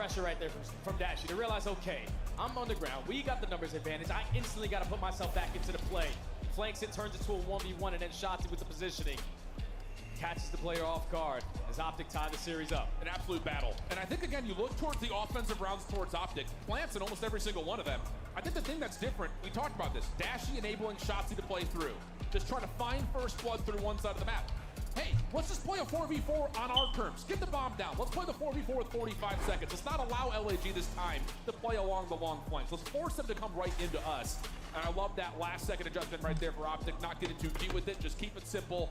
pressure right there from Dashy to realize, okay, I'm on the ground. We got the numbers advantage. I instantly got to put myself back into the play. Flanks it, turns it to a 1v1, and then shots it with the positioning. Catches the player off guard as Optic tie the series up. An absolute battle. And I think, again, you look towards the offensive rounds towards Optic. Plants in almost every single one of them. I think the thing that's different, we talked about this, Dashy enabling Shotzzy to play through. Just trying to find first blood through one side of the map. Hey, let's just play a 4v4 on our terms. Get the bomb down. Let's play the 4v4 with 45 seconds. Let's not allow LAG this time to play along the long flanks. Let's force them to come right into us. And I love that last second adjustment right there for Optic. Not getting too deep with it. Just keep it simple.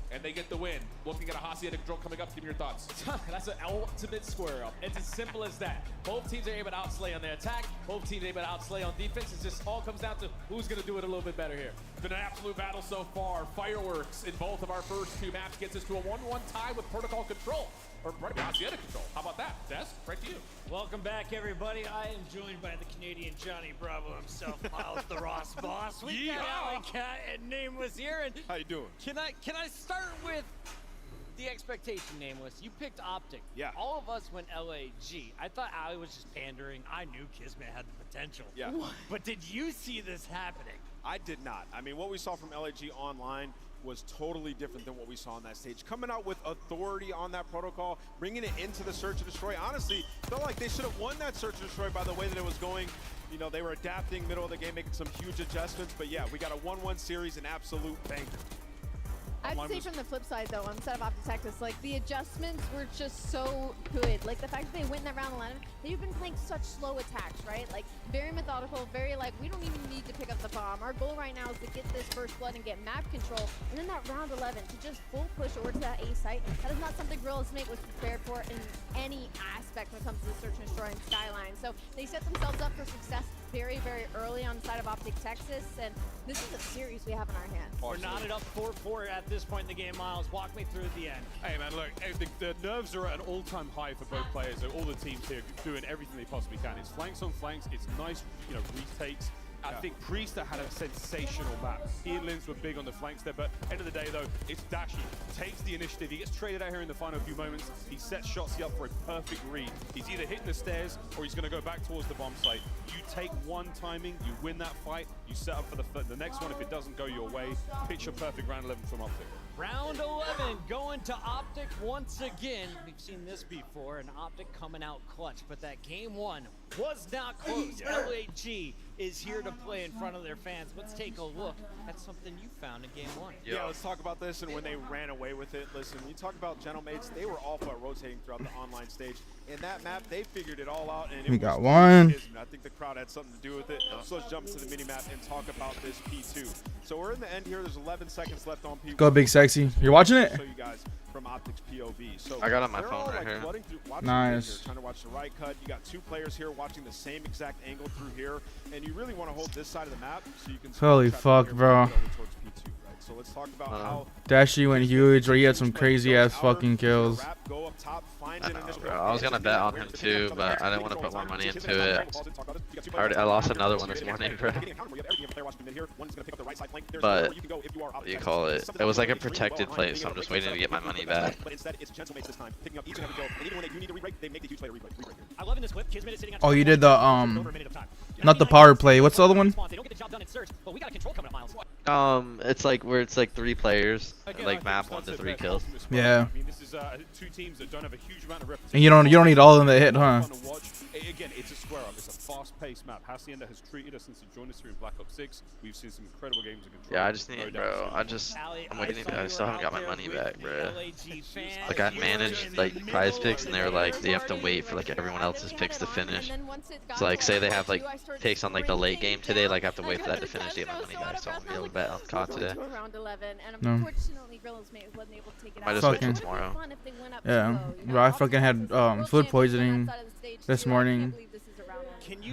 And they get the win. Looking at a Hacienda control coming up. Give me your thoughts. That's an ultimate square up. It's as simple as that. Both teams are able to outslay on their attack. Both teams are able to outslay on defense. It just all comes down to who's going to do it a little bit better here. It's been an absolute battle so far. Fireworks in both of our first two maps gets us to a 1-1 tie with protocol control. Or Hacienda control. How about that? Des, right to you. Welcome back, everybody. I am joined by the Canadian Johnny Bravo himself, Miles the Ross Boss. We got Alley Cat and Nameless here. And how you doing? Can I start with the expectation, Nameless? You picked Optic. Yeah. All of us went LAG. I thought Alley was just pandering. I knew Kismet had the potential. Yeah. But did you see this happening? I did not. I mean, what we saw from LAG online was totally different than what we saw on that stage. Coming out with authority on that protocol, bringing it into the search and destroy. Honestly, felt like they should have won that search and destroy by the way that it was going. You know, they were adapting middle of the game, making some huge adjustments. But yeah, we got a 1-1 series, an absolute banger. I'd say from the flip side, though, instead of Optic Texas, like, the adjustments were just so good. Like, the fact that they went in that round 11, they've been playing such slow attacks, right? Like, very methodical, very, like, we don't even need to pick up the bomb. Our goal right now is to get this first blood and get map control. And then that round 11, to just full push over to that A site, that is not something Gorilla Snake was prepared for in any aspect when it comes to the search and destroy and Skyline. So they set themselves up for success very, very early on the side of Optic Texas, and this is a series we have in our hands. We're knotted up 4-4 at this point in the game. Miles, walk me through the end. Hey man, look, the nerves are at an all-time high for both players. So all the teams here doing everything they possibly can. It's flanks on flanks, it's nice, you know, retakes. I think Priest had a sensational map. He and Linz were big on the flanks there, but end of the day though, it's Dashy. Takes the initiative, he gets traded out here in the final few moments. He sets Shotzzy up for a perfect read. He's either hitting the stairs or he's gonna go back towards the bomb site. You take one timing, you win that fight, you set up for the next one. If it doesn't go your way, pitch your perfect round 11 from Optic. Round 11 going to Optic once again. We've seen this before, an Optic coming out clutch, but that game one was not close. LAG is here to play in front of their fans. Let's take a look at something you found in game one. Yeah, let's talk about this and when they ran away with it. Listen, when you talk about Gentlemates, they were all about rotating throughout the online stage. In that map, they figured it all out. And we got one. I think the crowd had something to do with it. So let's jump to the mini-map and talk about this P2. So we're in the end here. There's 11 seconds left on P1. Go Big Sexy. You're watching it? Show you guys from Optic's POV. So I got on my phone right here. Nice. Trying to watch the right cut. You got two players here watching the same exact angle through here, and you really want to hold this side of the map so you can. Holy fuck, bro. So let's talk about how Dashy went huge, where he had some crazy ass fucking kills. I know, bro. I was gonna bet on him too, but I didn't want to put more money into it. I lost another one this morning, bro. But what do you call it? It was like a protected place, so I'm just waiting to get my money back. Oh, you did the not the power play. What's the other one? It's like where it's like 3 players, and like map 1 to 3 kills. Yeah. I mean, this is two teams that don't have a huge amount of reputation. And you don't need all of them to hit, huh? Again, it's a square up. It's a fast-paced map. Hacienda has treated us since he joined us here in Black Ops 6. We've seen some incredible games of control. Yeah, I just need, bro. I'm waiting. I still haven't got my money back, bro. Like I managed like prize picks, and they were like they have to wait for like everyone else's picks to finish. So like say they have like takes on like the late game today, like I have to wait for that to finish to get my money back. So I'm gonna be able to bet on COD today. No. Might just wait till tomorrow. Yeah, bro, I fucking had food poisoning this morning.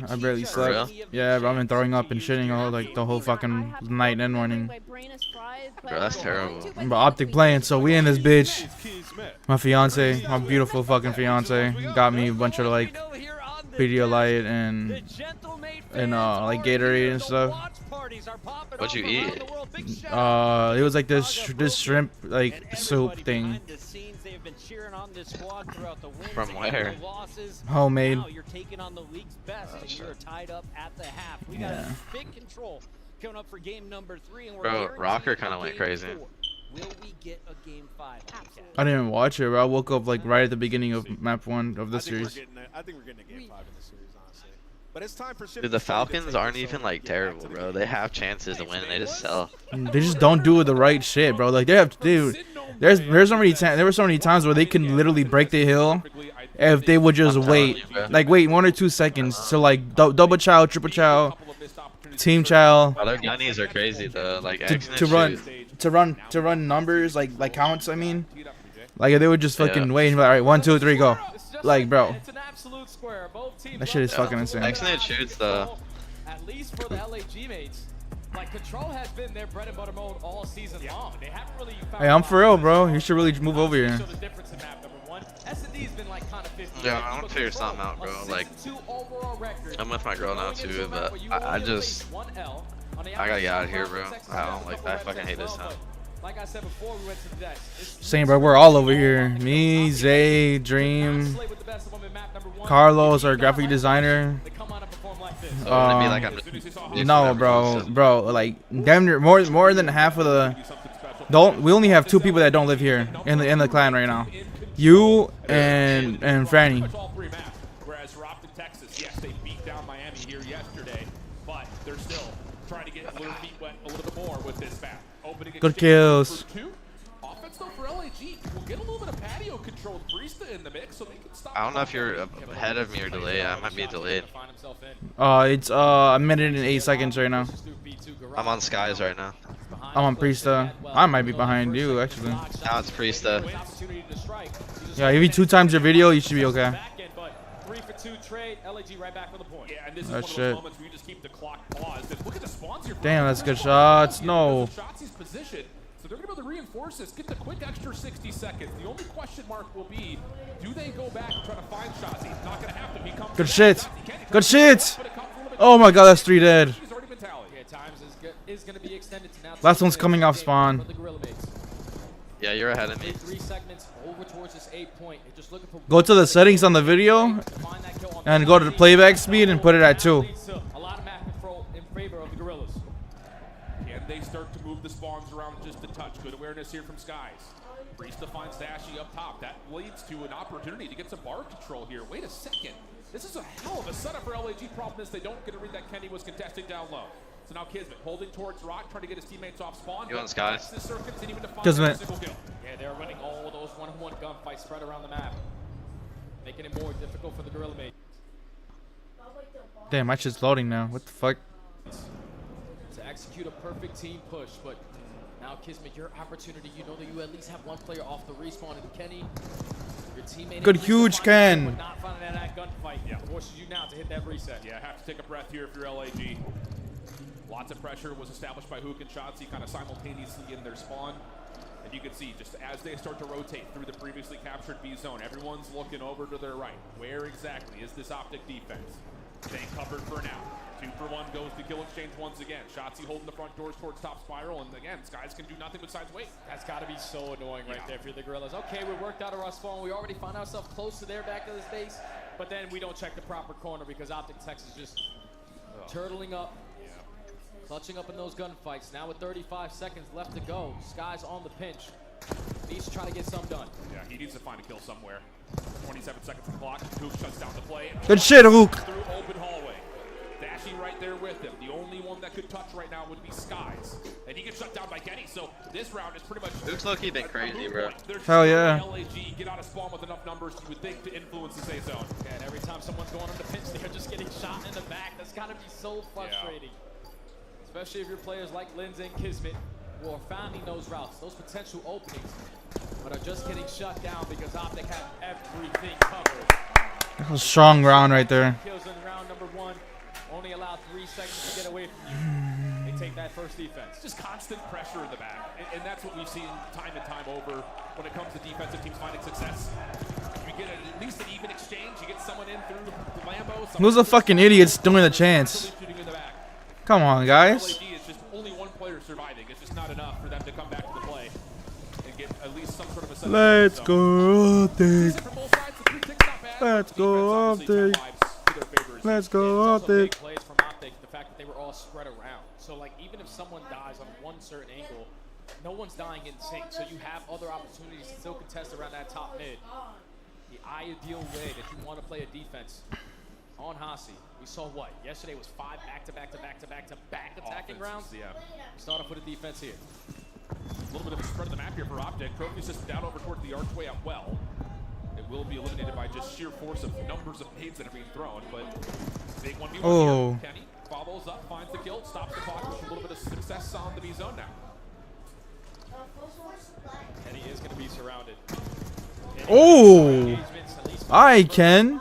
I barely slept. Yeah, bro, I've been throwing up and shitting all like the whole fucking night and morning. Bro, that's terrible. But Optic playing, so we in this bitch. My fiance, my beautiful fucking fiance, got me a bunch of like Pedialyte and like Gatorade and stuff. What'd you eat? It was like this shrimp like soup thing. From where? Homemade. Now you're taking on the league's best, and you're tied up at the half. We got a big control coming up for game number 3, and we're Bro, Rocker kind of went crazy. Will we get a game 5? I didn't even watch it, bro. I woke up like right at the beginning of map 1 of the series. I think we're getting a game 5 in this series, honestly. But it's time for Dude, the Falcons aren't even like terrible, bro. They have chances to win and they just sell. They just don't do the right shit, bro. Like there were so many times where they can literally break the hill if they would just wait, like wait 1 or 2 seconds to like double chow, triple chow, team chow. Oh, their gunnies are crazy though. Like to run numbers like counts. I mean, like if they would just fucking wait and be like, all right, 1, 2, 3, go. Like, bro, that shit is fucking insane. Excellent shoots though. At least for the LAG mates. Like, Control has been their bread and butter mode all season long. They haven't really found. Hey, I'm for real, bro. You should really move over here. Yeah, I want to figure something out, bro. Like, I'm with my girl now too, but I gotta get out of here, bro. I don't like that. I fucking hate this town. Like I said before, we went to the deck. Same, bro. We're all over here. Me, Zay, Dream, Carlos, our graphic designer. So it'd be like I'm just No, bro. Like damn near more than half of the. We only have 2 people that don't live here in the clan right now. You and Franny. Whereas for Optic Texas, yes, they beat down Miami here yesterday, but they're still trying to get their feet wet a little bit more with this map. Good kills. Offense though for LAG will get a little bit of patio control with Barista in the mix, so they can stop. I don't know if you're ahead of me or delayed. I might be delayed. It's a minute and 8 seconds right now. I'm on Skies right now. I'm on Priesta. I might be behind you actually. Now it's Priesta. Yeah, if you 2 times your video, you should be okay. 3 for 2 trade. LAG right back on the point. Yeah, and this is Oh, one of shit. those moments where you just keep the clock paused. And look at the spawns here. Damn, that's good shots. No. Shotzi's position. So they're going to be able to reinforce this, get the quick extra 60 seconds. The only question mark will be, do they go back and try to find Shotzi? Not going to happen. He comes Good shit. Good shit. Oh my god, that's 3 dead. He's already been tallied. Yeah, times is going to be extended to now. Last one's coming off spawn. Yeah, you're ahead of me. 3 segments over towards this 8 point. You're just looking for Go to the settings on the video and go to the playback speed and put it at 2. A lot of map control in favor of the Gorillas. Can they start to move the spawns around just a touch? Good awareness here from Skies. Priesta finds Dashy up top. That leads to an opportunity to get some bar control here. Wait a second. This is a hell of a setup for LAG. Problem is they don't get to read that Kenny was contesting down low. So now Kismet holding towards Rock, trying to get his teammates off spawn. You on Skies? Kismet. Yeah, they're winning all those one-on-one gunfights spread around the map, making it more difficult for the Gorilla mates. Damn, my shit's loading now. What the fuck? To execute a perfect team push, but now Kismet, your opportunity. You know that you at least have 1 player off the respawn, and Kenny, your teammate. Good huge Ken. Not finding that gunfight. Yeah, forces you now to hit that reset. Yeah, have to take a breath here if you're LAG. Lots of pressure was established by Hook and Shotzi kind of simultaneously in their spawn. And you can see just as they start to rotate through the previously captured B zone, everyone's looking over to their right. Where exactly is this Optic defense? Staying covered for now. 2 for 1 goes to kill exchange once again. Shotzi holding the front doors towards top spiral, and again, Skies can do nothing besides wait. That's got to be so annoying right there for the Gorillas. Okay, we worked out our spawn. We already found ourselves close to their back of the base, but then we don't check the proper corner because Optic Texas just turtling up. Clutching up in those gunfights. Now with 35 seconds left to go. Skies on the pinch. Needs to try to get some done. Yeah, he needs to find a kill somewhere. 27 seconds of clock. Hook shuts down the play. Good shit, Hook. Through open hallway. Dashy right there with him. The only one that could touch right now would be Skies. And he gets shut down by Kenny. So this round is pretty much... Hook's low-key been crazy, bro. Hell yeah. LAG get out of spawn with enough numbers you would think to influence the safe zone. Yeah, and every time someone's going on the pinch, they're just getting shot in the back. That's got to be so frustrating. Yeah. Especially if your players like Linz and Kismet who are finding those routes, those potential openings, but are just getting shut down because Optic have everything covered. That was a strong round right there. Kills in round number 1. Only allowed 3 seconds to get away from you. They take that first defense. Just constant pressure in the back. And that's what we've seen time and time over when it comes to defensive teams finding success. You get at least an even exchange. You get someone in through the Lambo Who's the fucking idiots doing the chance? Come on, guys. LAG is just only one player surviving. It's just not enough for them to come back to the play and get at least some sort of a set. Let's go, Optic. From both sides, the 3 ticks not bad. Let's go, Optic. Let's go, Also big Optic. plays from Optic, the fact that they were all spread around. So like even if someone dies on one certain angle, no one's dying in sync. So you have other opportunities to still contest around that top mid. The ideal way that you want to play a defense on Hasi. We saw what? Yesterday was 5 back-to-back attacking rounds. Yeah. We start off with a defense here. A little bit of a spread of the map here for Optic. Trophy system down over towards the archway at well. It will be eliminated by just sheer force of numbers of nades that are being thrown, but big 1v1 Oh. here. Kenny follows up, finds the kill, stops the clock with a little bit of success on the B zone now. And he is going to be surrounded. Oh, Engagements, at least I can.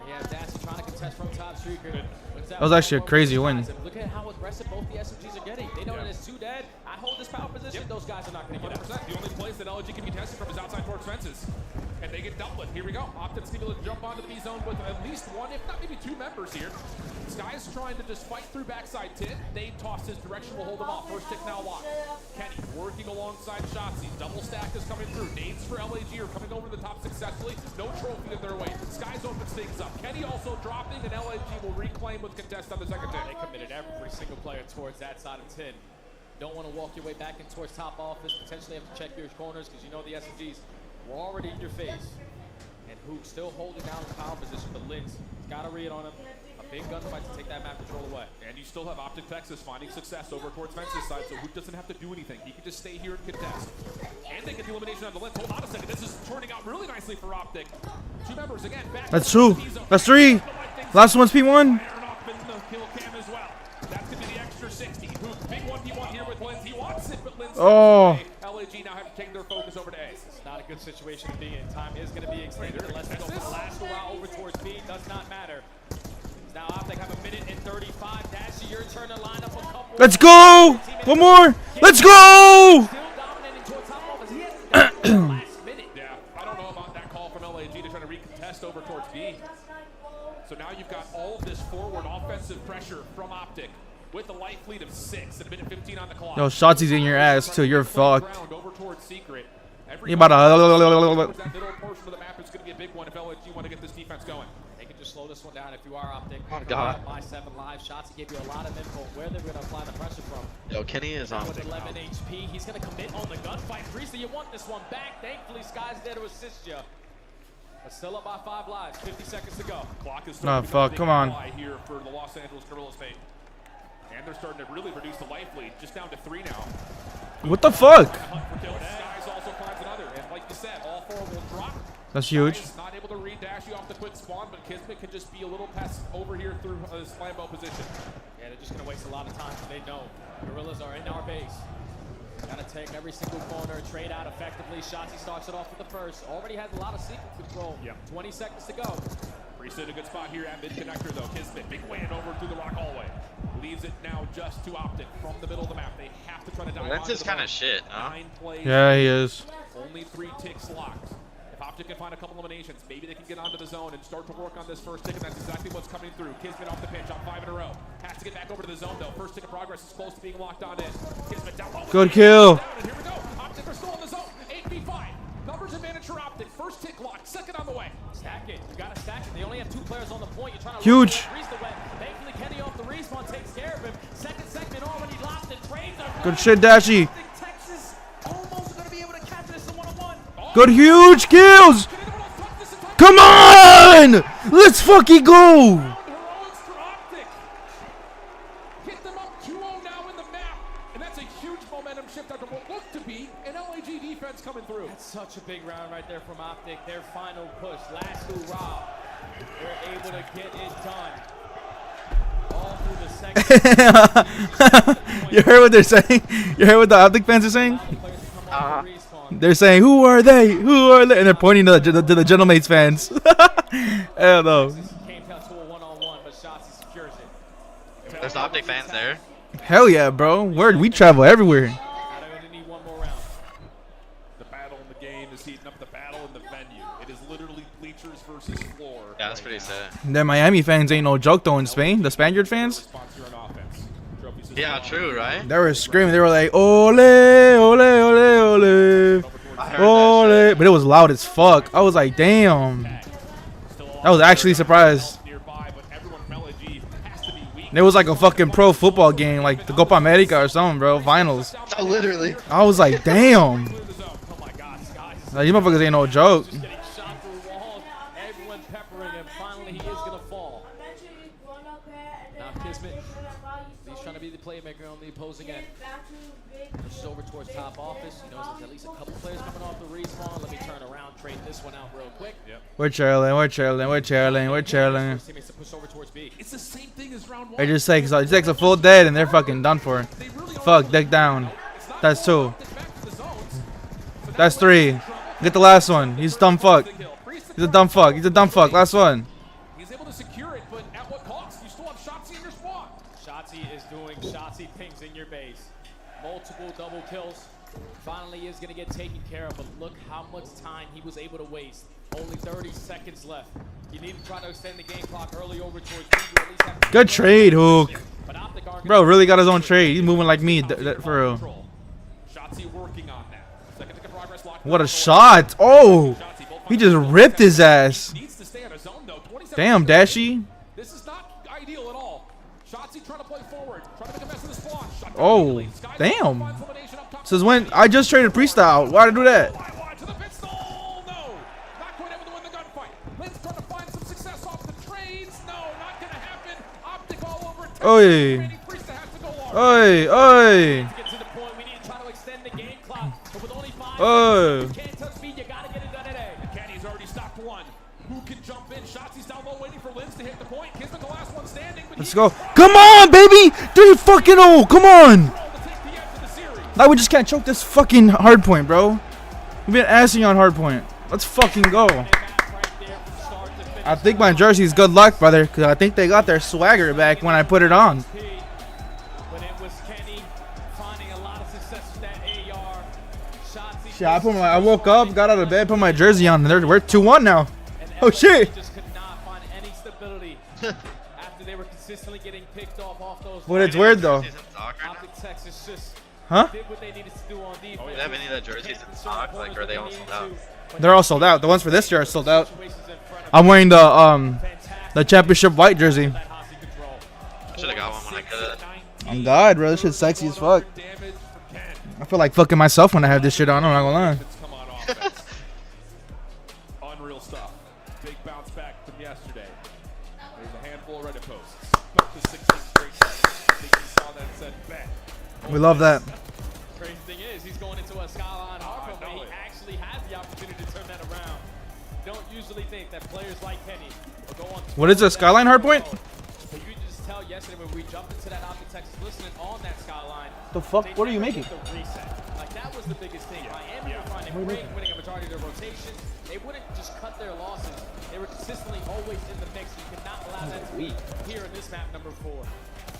Yeah, Dashy trying to contest from top streaker. That was actually a crazy win. Look at how aggressive both the SMGs are getting. They know that it's 2 dead. I hold this power position. Those guys are not going to get out. 100%. The only place that LG can be tested from is outside towards fences. And they get dealt with. Here we go. Optic's able to jump onto the B zone with at least 1, if not maybe 2 members here. Sky's trying to just fight through backside Tid. They toss his direction, will hold him off. First tick now locked. Kenny working alongside Shotzi. Double stack is coming through. Nades for LAG are coming over the top successfully. No trophy in their way. Sky's opens things up. Kenny also dropping, and LAG will reclaim with contest on the second tick. They committed every single player towards that side of 10. Don't want to walk your way back in towards top office. Potentially have to check your corners because you know the SMGs were already in your face. And Hoop still holding down the power position, but Linz got a read on him. A big gunfight to take that map control away. And you still have Optic Texas finding success over towards Fence's side, so Hoop doesn't have to do anything. He can just stay here and contest. And they get the elimination on the Linz. Hold on a second. This is turning out really nicely for Optic. 2 members again. Back That's 2. That's 3. Last one's P1. Firing off in the kill cam as well. That's going to be the extra 60. Hoop, big 1v1 here with Linz. He wants it, but Linz. Oh. LAG now have to take their focus over to A. It's not a good situation to be in. Time is going to be extended unless they go for the last hurrah over towards B. Does not matter. Now Optic have 1 minute and 35. Dashy, your turn to line up a couple. Let's go. One more. Let's go. Still dominating towards top office. He hasn't done it in the last minute. Yeah, I don't know about that call from LAG to try to recontest over towards B. So now you've got all of this forward offensive pressure from Optic with the light fleet of 6 and a minute 15 on the clock. Yo, Shotzi's in your ass too. You're fucked. Over towards Secret. You about to. That middle portion of the map is going to be a big one if LAG want to get this defense going. They can just slow this one down if you are Optic. Oh, God. By 7 live shots, he gave you a lot of info where they're going to apply the pressure from. Yo, Kenny is on. With 11 HP, he's going to commit on the gunfight. Priestley, you want this one back. Thankfully, Sky's there to assist you. But still up by 5 lives. 50 seconds to go. Clock is Oh, fuck. Come on. Here for the Los Angeles Gorillas fate. And they're starting to really reduce the life lead, just down to 3 now. What the fuck? Hunt for kills. Skies also finds another. And like you said, all 4 will drop. That's huge. Skies not able to read Dashy off the quick spawn, but Kismet can just be a little pest over here through his Lambo position. Yeah, they're just going to waste a lot of time because they know Gorillas are in our base. Got to take every single corner, trade out effectively. Shotzi starts it off with the first. Already has a lot of sequence control. Yep. 20 seconds to go. Priest in a good spot here at mid-connector, though. Kismet, big win over through the rock hallway. Leaves it now just to Optic from the middle of the map. They have to try to dive That's just kind of shit, huh? 9 plays. Yeah, he is. Only 3 ticks locked. If Optic can find a couple eliminations, maybe they can get onto the zone and start to work on this first tick, and that's exactly what's coming through. Kismet off the pinch on 5 in a row. Has to get back over to the zone, though. First tick of progress is close to being locked on in. Kismet down low. Good kill. Down, and here we go. Optic are still in the zone. 8v5. Numbers advantage for Optic. First tick locked. Second on the way. Stack it. You got to stack it. They only have 2 players on the point. You're trying to Huge. freeze the web. Thankfully, Kenny off the respawn takes care of him. Second segment already locked and trades are Good shit, Dashy. Texas almost going to be able to capture this in 1-on-1. Good huge kills. Come on. Let's fucking go. Heroics for Optic. Get them up 2-0 now in the map. And that's a huge momentum shift after what looked to be an LAG defense coming through. That's such a big round right there from Optic. Their final push, last hurrah. They're able to get it done. All through the second. You heard what they're saying? You heard what the Optic fans are saying? They're saying, "Who are they? Who are they?" And they're pointing to the Gentlemates fans. Hell no. Came down to a 1-on-1, but Shotzi secures it. There's Optic fans there. Hell yeah, bro. Word, we travel everywhere. I only need 1 more round. The battle in the game is heating up the battle in the venue. It is literally bleachers versus floor. Yeah, that's pretty sad. The Miami fans ain't no joke though in Spain. The Spaniard fans. Yeah, true, right? They were screaming. They were like, ole, ole, ole, ole, ole. But it was loud as fuck. I was like, damn. I was actually surprised. It was like a fucking pro football game, like the Copa America or something, bro. Finals. Oh, literally. I was like, damn. Like, you motherfuckers ain't no joke. He's trying to be the playmaker on the opposing end. Pushes over towards top office. He knows there's at least a couple players coming off the respawn. Let me turn around, trade this one out real quick. Yep. We're chilling, we're chilling, we're chilling, we're chilling. It's the same thing as round 1. It just takes a full dead and they're fucking done for. Fuck, deck down. That's 2. That's 3. Get the last one. He's dumb fuck. He's a dumb fuck. He's a dumb fuck. Last one. He's able to secure it, but at what cost? You still have Shotzi in your spawn. Shotzi is doing Shotzi pings in your base. Multiple double kills. Finally is going to get taken care of, but look how much time he was able to waste. Only 30 seconds left. You need to try to extend the game clock early over towards at least have Good trade, Hook. Bro, really got his own trade. He's moving like me, for real. Shotzi working on that. Second to progress lock. What a shot. Oh, he just ripped his ass. Needs to stay on his own though. Damn, Dashy. This is not ideal at all. Shotzi trying to play forward, trying to make a mess of the spawn. Oh, damn. Since when? I just traded Priest out. Why'd I do that? To the pit stall. No, not quite able to win the gunfight. Lynn's trying to find some success off the trades. No, not gonna happen. Optic all over. Oi. Oi, oi. to get to the point. We need to try to extend the game clock, but with only 5 Oh. seconds, you can't touch speed. You gotta get it done today. Kenny's already stopped one. Who can jump in? Shotzi's down low, waiting for Lynn's to hit the point. Kismet the last one standing. But Let's go. Come on, baby. Dude, fucking oh, come on. Like, we just can't choke this fucking hard point, bro. We've been assing on hard point. Let's fucking go. I think my jersey's good luck, brother, because I think they got their swagger back when I put it on. But it was Kenny finding a lot of success with that AR. Shotzi Shit, I woke up, got out of bed, put my jersey on, and we're 2-1 now. Oh shit. just could not find any stability after they were consistently getting picked off those. But it's weird though. Optic Texas just Huh? did what they needed to do on defense. Do they have any of the jerseys in stock? Like, are they all sold out? They're all sold out. The ones for this year are sold out. I'm wearing the championship white jersey. I should have got one when I could. I'm God, bro. This shit's sexy as fuck. I feel like fucking myself when I have this shit on. I'm not gonna lie. Unreal stuff. Big bounce back from yesterday. There's a handful of Reddit posts. Up to 16 straight sets. I think you saw that and said, bet. We love that. Crazy thing is, he's going into a skyline hardpoint where he actually has the opportunity to turn that around. Don't usually think that players like Kenny will go on. What is a skyline hardpoint? But you can just tell yesterday when we jumped into that Optic Texas listening on that skyline. The fuck? they What are you never making? hit the reset. Like that was the biggest thing. Miami were finding great, winning a majority of their rotations. They wouldn't just cut their losses. They were consistently always in the mix. You could not allow that to be here in this map number 4.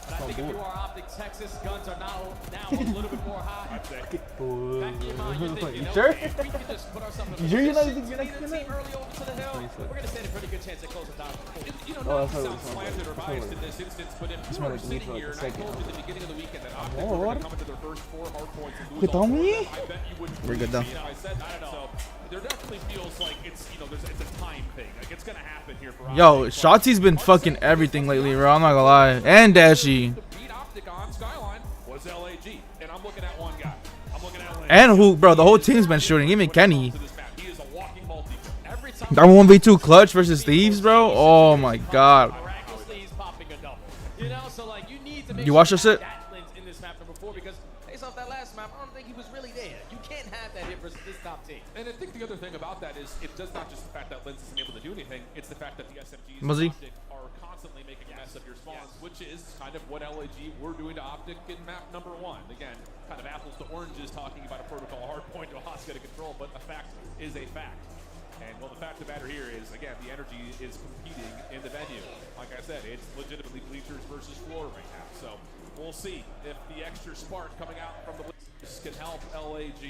But I think if you are Optic Texas, guns are now a little bit more high. Back in your mind, you're thinking, Sure? okay, if we could just put ourselves in a You sure you're not position even to lead the team early over to the hill, we're going to stand a pretty good chance at closing down. You know, not to sound slanted or biased in this instance, but if you were sitting here and I told you at the beginning of the weekend that Optic were going to come into their first 4 hard points and lose all 4 of them, I bet you wouldn't We're good though. I said, I don't know. So there definitely feels like it's, you know, it's a time thing. Like it's going to happen here for Yo, Shotzi's been fucking everything lately, bro. I'm not gonna lie. And Dashy. beat Optic on Skyline was LAG, and I'm looking at one guy. I'm looking at LAG. And who, bro? The whole team's been shooting. Even Kenny. To this map. He is a walking multi. Every time That 1v2 clutch versus Thieves, bro. Oh my god. miraculously he's popping a double. You know, so like you need to make You watch this sure shit? that Lynn's in this map number 4 because based off that last map, I don't think he was really there. You can't have that hit versus this top team. And I think the other thing about that is it does not just the fact that Lynn's isn't able to do anything, it's the fact that the SMGs Was he? and Optic are constantly making a mess of your spawns, which is kind of what LAG were doing to Optic in map number 1. Again, kind of apples to oranges talking about a protocol hard point to a Hoska to control, but a fact is a fact. And well, the fact of the matter here is, again, the energy is competing in the venue. Like I said, it's legitimately bleachers versus floor right now. So we'll see if the extra spark coming out from the bleachers can help LAG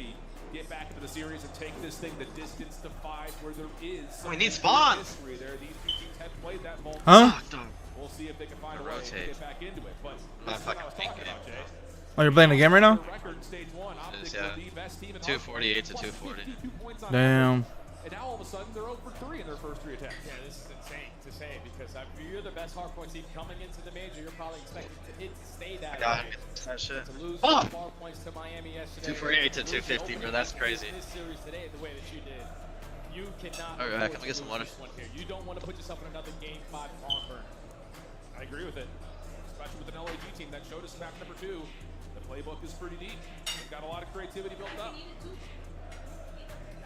get back into the series and take this thing the distance to 5 where there is. We need spawns. History there. These two teams had played that multiple Huh? times. We'll see if they can find a way to get back into it. But that's what I was talking about, Jay. Oh, you're playing the game right now? Record in stage 1, Optic Yeah. were the best team in 248 to Plus 240. 52 points on Damn. average. And now all of a sudden they're over 3 in their first 3 attempts. Yeah, this is insane to say because if you're the best hardpoint team coming into the major, you're probably expected to stay that God, way. that shit. To lose Oh! far points to Miami yesterday. 248 to 250, bro. That's crazy. This series today, the way that you did, you cannot. All right, afford can we to get some lose water? this one here. You don't want to put yourself in another game 5 farm burn. I agree with it, especially with an LAG team that showed us map number 2. The playbook is pretty deep. They've got a lot of creativity built up.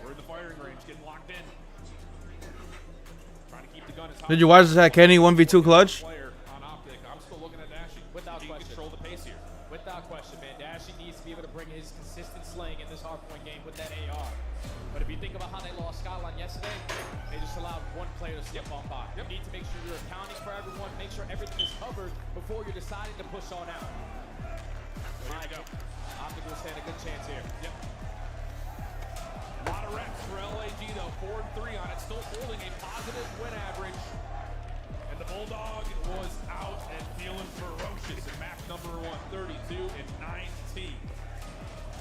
We're in the firing range, getting locked in. Trying to keep the gun as high. Did you watch that Kenny 1v2 clutch? Player on Optic. I'm still looking at Dashy. Without He can question. control the pace here. Without question, man. Dashy needs to be able to bring his consistent slaying in this hardpoint game with that AR. But if you think about how they lost Skyline yesterday, they just allowed one player to slip on by. You need to make sure you're accounting for everyone, make sure everything is covered before you're deciding to push on out. There you go. Optic will stand a good chance here. Yep. A lot of reps for LAG though. 4 and 3 on it. Still holding a positive win average. And the Bulldog was out and feeling ferocious in map number 1, 32 and 19.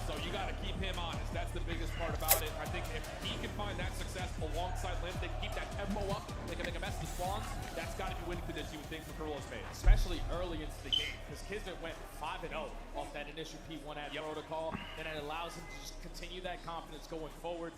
So you got to keep him honest. That's the biggest part about it. I think if he can find that success alongside Limp, they can keep that tempo up. They can make a mess of the spawns. That's got to be winning condition, you would think, for Kurlo's made. Especially early into the game, because Kismet went 5-0 off that initial P1 ad protocol, and it allows him to just continue that confidence going forward.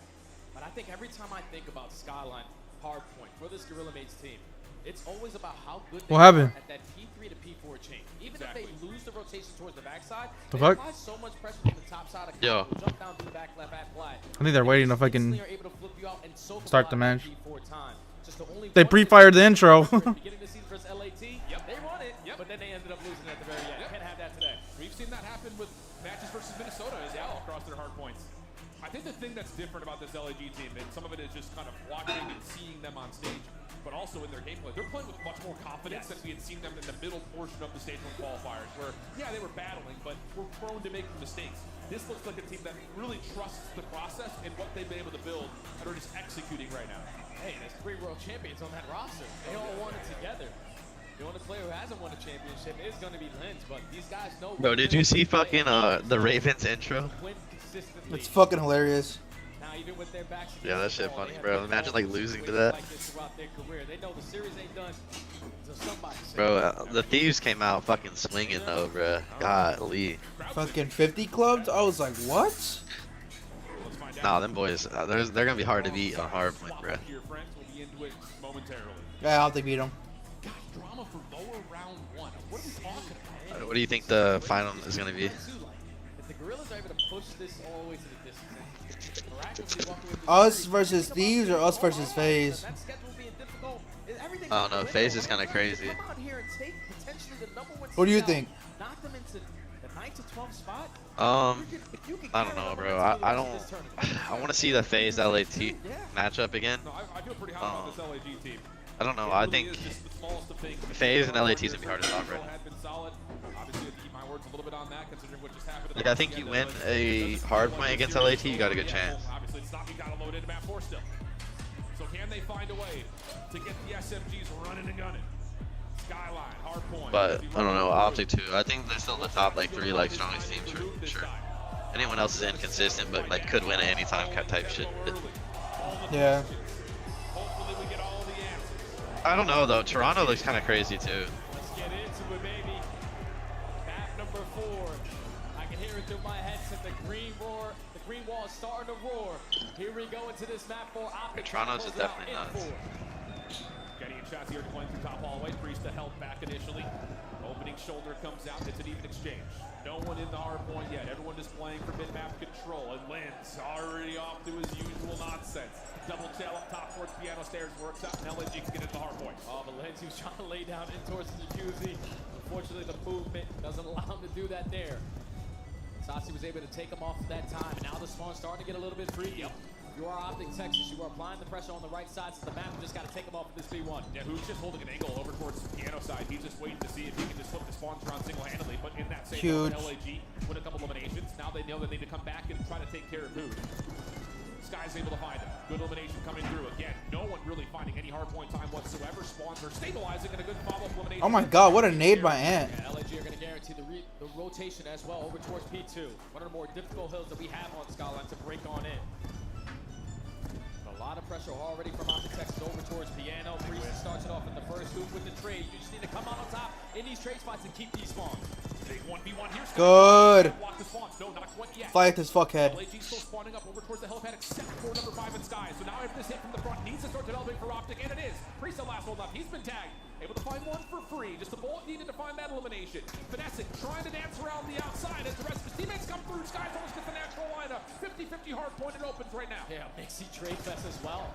But I think every time I think about Skyline hardpoint for this Gorilla Mates team, it's always about how good they What happened? are at that P3 to P4 chain. Even Exactly. if they lose the rotation towards the backside, The they fuck? apply so much pressure from the top side of Yo. jump down, do the back, left, back, fly. I think they're waiting if I can Instantly are able to flip you out and soak start them the out match. in P4 time. Just the only They one pre-fired the intro. beginning of the season versus LAT. Yep. They won it, Yep. but then they ended up losing at the very end. Yep. Can't have that today. We've seen that happen with matches versus Minnesota as well across their hard points. I think the thing that's different about this LAG team, and some of it is just kind of watching and seeing them on stage, but also in their gameplay. They're playing with much more confidence than we had seen them in the middle portion of the stage 1 qualifiers, where, yeah, they were battling, but were prone to making mistakes. This looks like a team that really trusts the process and what they've been able to build and are just executing right now. Hey, there's 3 world champions on that roster. They all won it together. The only player who hasn't won a championship is going to be Lens, but these guys know. Bro, did you see fucking the Ravens intro? Win consistently. It's fucking hilarious. Now, even with their backs Yeah, that against shit the wall, funny, they bro. have Imagine, like, been losing to winning that. like this throughout their career. They know the series ain't done until somebody says Bro, it. the Thieves came out fucking swinging though, bro. Golly. Fucking 50 clubs? I was like, what? Let's find out. Nah, them boys, they're gonna be hard to beat on hardpoint, bro. Your friends will be into it momentarily. Yeah, I'll think beat him. Gosh, drama for lower round 1. What are we talking about? What do you think the final is gonna be? If the Gorillas are able to push this all the way to the distance, miraculously walk away with the Us series, versus think Thieves or about us versus FaZe? that schedule being difficult. Everything's I don't know, out the FaZe window. is kinda crazy. Come out here and take potentially the #1 What do you seed out, think? Knock them into the 9 to 12 spot. I I don't know, bro. I don't. I want to see the FaZe LAT matchup again. No, I feel pretty hot about this LAG team. I don't know. It I really think is just the smallest of things. FaZe and LAT is gonna be hard to stop, bro. Had been solid. Obviously, I'd keep my words a little bit on that, considering what just happened. Like, I think you win a hard point against LAT, you got a good chance. Obviously, it's not. You got to load into map 4 still. So can they find a way to get the SMGs running and gunning? Skyline, hard point. But I don't know. Optic too. I think they're still the top like 3 like strongest teams for sure. Anyone else is inconsistent, but like could win at any time type shit. Yeah. Hopefully, we get all the answers. I don't know though. Toronto looks kind of crazy too. Let's get into it, baby. Map number 4. I can hear it through my headset. The green roar, the green wall is starting to roar. Here we go into this map 4. Optic Toronto's is closes out definitely in nuts. 4. Getting shots here, playing through top hallway. Priest to help back initially. Opening shoulder comes out. It's an even exchange. No one in the hard point yet. Everyone just playing for mid-map control. And Lens already off to his usual nonsense. Double tail up top towards piano stairs. Works out. And LAG can get into the hard point. Oh, but Lindsay was trying to lay down in towards the jacuzzi. Unfortunately, the movement doesn't allow him to do that there. Sassi was able to take him off at that time. Now the spawn's starting to get a little bit freaky. You are Optic Texas. You are applying the pressure on the right side to the map. You just got to take him off with this B1. Yeah, who's just holding an angle over towards the piano side. He's just waiting to see if he can just flip the spawns around single-handedly. But in that same Huge. moment, LAG win a couple eliminations. Now they know that they need to come back and try to take care of who. Sky's able to find him. Good elimination coming through. Again, no one really finding any hard point time whatsoever. Spawns are stabilizing and a good follow-up elimination. Oh my god, what a nade by Ant. Yeah, LAG are going to guarantee the rotation as well over towards P2. One of the more difficult hills that we have on Skyline to break on in. A lot of pressure already from Optitex over towards Piano. Priest starts it off in the first hoop with the trade. You just need to come out on top in these trade spots and keep these spawns. Big 1v1 here. Good. Block the spawns. No, not quite yet. Fight this fuckhead. LAG still spawning up over towards the helipad except for number 5 in Sky. So now if this hit from the front needs to start developing for Optic, and it is. Priest the last hold up. He's been tagged. Able to find one for free. Just a bullet needed to find that elimination. Finessing, trying to dance around the outside as the rest of his teammates come through. Sky's almost gets the natural lineup. 50-50 hard point. It opens right now. Yeah, Mixie Trade Fest as well.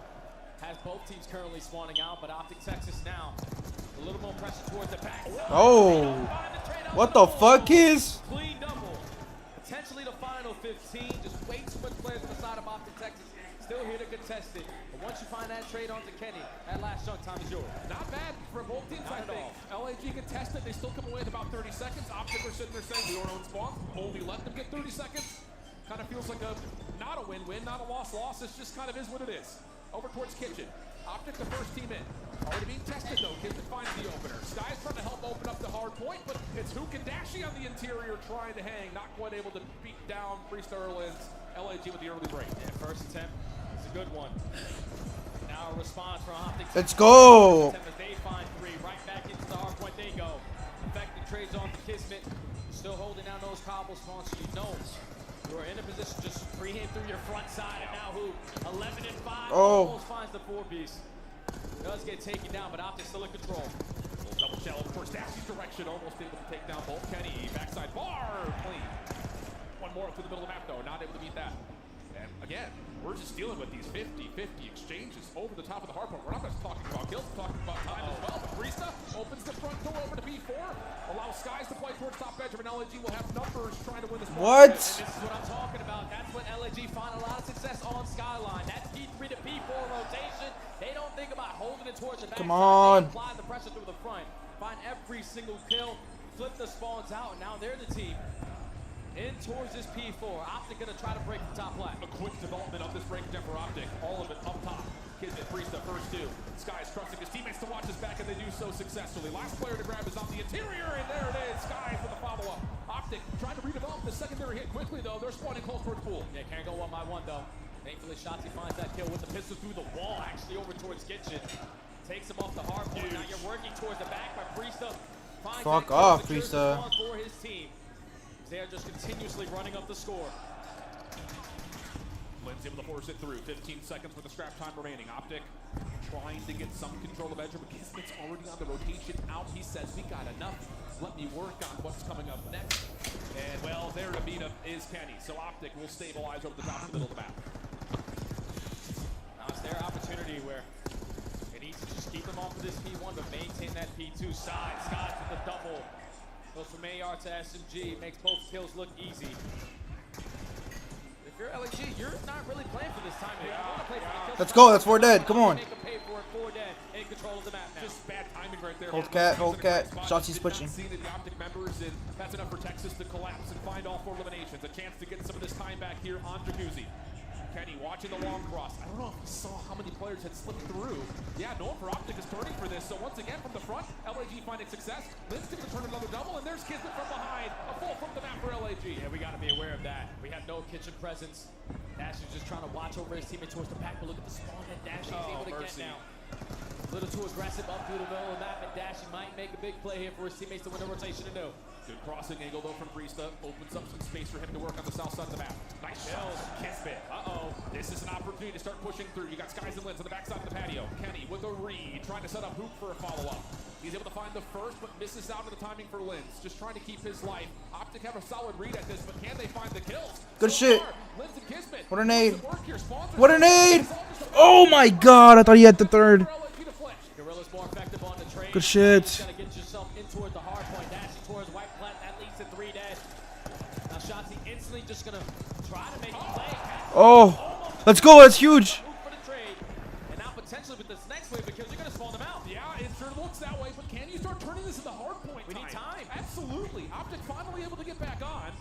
Has both teams currently spawning out, but Optic Texas now a little more pressure towards the back. Oh. What the fuck is? Clean double. Potentially the final 15. Just way too much players on the side of Optic Texas. Still here to contest it. But once you find that trade onto Kenny, that last chunk time is yours. Not bad for both teams, I think. LAG contested. They still come away with about 30 seconds. Optic are sitting there saying we don't own spawns. Only let them get 30 seconds. Kind of feels like not a win-win, not a loss-loss. It's just kind of is what it is. Over towards Kitchen. Optic the first team in. Already being tested though. Kitchen finds the opener. Sky's trying to help open up the hard point, but it's Hook and Dashi on the interior trying to hang. Not quite able to beat down Priest Erlin's LAG with the early break. Yeah, first attempt is a good one. Now a response from Optic. Let's go. They find 3. Right back into the hard point they go. Effective trades on to Kismet. Still holding down those cobble spawns. So you know you are in a position just free him through your front side, and now who? 11 and 5 almost finds the 4-piece. Does get taken down, but Optic still in control. Double shell, of course, Dashi's direction, almost able to take down both. Kenny, backside bar, clean. One more up to the middle of the map, though, not able to beat that. And again, we're just dealing with these 50-50 exchanges over the top of the hard point. We're not just talking about kills, we're talking about time as well. But Brista opens the front door over to B4, allows Skies to play towards top edge, and LAG will have numbers trying to win this. What? And this is what I'm talking about. That's what LAG find a lot of success on Skyline. That P3 to P4 rotation. They don't think about holding it towards the back. Come on. They apply the pressure through the front. Find every single kill. Flip the spawns out, and now they're the team. In towards this P4. Optic gonna try to break the top left. A quick development of this break for Optic. All of it up top. Kismet, Priest, the first 2. Sky's trusting his teammates to watch his back, and they do so successfully. Last player to grab is on the interior, and there it is. Sky for the follow-up. Optic trying to redevelop the secondary hit quickly, though. They're spawning close towards pool. Yeah, can't go 1-by-1, though. Thankfully, Shotzi finds that kill with the pistol through the wall, actually over towards Kitchen. Takes him off the hard point. Now you're working towards the back, but Priesta finds Fuck that off, kill, secures Priesta. the spawn for his team. They are just continuously running up the score. Lynn's able to force it through. 15 seconds with the scrap time remaining. Optic trying to get some control of Edger, but Kismet's already on the rotation out. He says, we got enough. Let me work on what's coming up next. And, well, there to beat him is Kenny. So Optic will stabilize over the top of the middle of the map. Now it's their opportunity where they need to just keep them off of this P1, but maintain that P2 side. Scott with the double. Goes from AR to SMG, makes both kills look easy. If you're LAG, you're not really playing for this time. You want to play for the kills. Let's go. That's 4 dead. Come on. Make them pay for it. 4 dead. In control of the map now. Just bad timing right there. Hold cat, hold cat. Shotzi's pushing. See the Optic members, and that's enough for Texas to collapse and find all 4 eliminations. A chance to get some of this time back here on Jacuzzi. Kenny watching the long cross. I don't know if he saw how many players had slipped through. Yeah, no one for Optic is turning for this. So once again from the front, LAG finding success. Lynn's going to turn another double, and there's Kismet from behind. A full from the map for LAG. Yeah, we got to be aware of that. We have no kitchen presence. Dash is just trying to watch over his teammate towards the back, but look at the spawn that Dash is able to get now. A little too aggressive up through the middle of the map, and Dashi might make a big play here for his teammates to win the rotation to do. Good crossing angle though from Priesta. Opens up some space for him to work on the south side of the map. Nice kills. Kismet. Uh-oh. This is an opportunity to start pushing through. You got Skies and Lynn's on the backside of the patio. Kenny with a read, trying to set up Hoop for a follow-up. He's able to find the first, but misses out on the timing for Lynn's. Just trying to keep his life. Optic have a solid read at this, but can they find the kills? Good so shit. Far, Lynn's and Kismet. What a nade. What a nade. Oh my god, I thought he had the 3rd. Gorilla's more effective on the trade. Good shit. You gotta get yourself in toward the hard point. Dashing towards white plat. That leads to 3 dead. Now Shotzi instantly just gonna try to make a play. Oh, let's go. That's huge. For the trade. And now potentially with this next wave because you're gonna spawn them out. Yeah, it sure looks that way, but can you start turning this into hard point We need time. Absolutely. Optic finally able to get back on.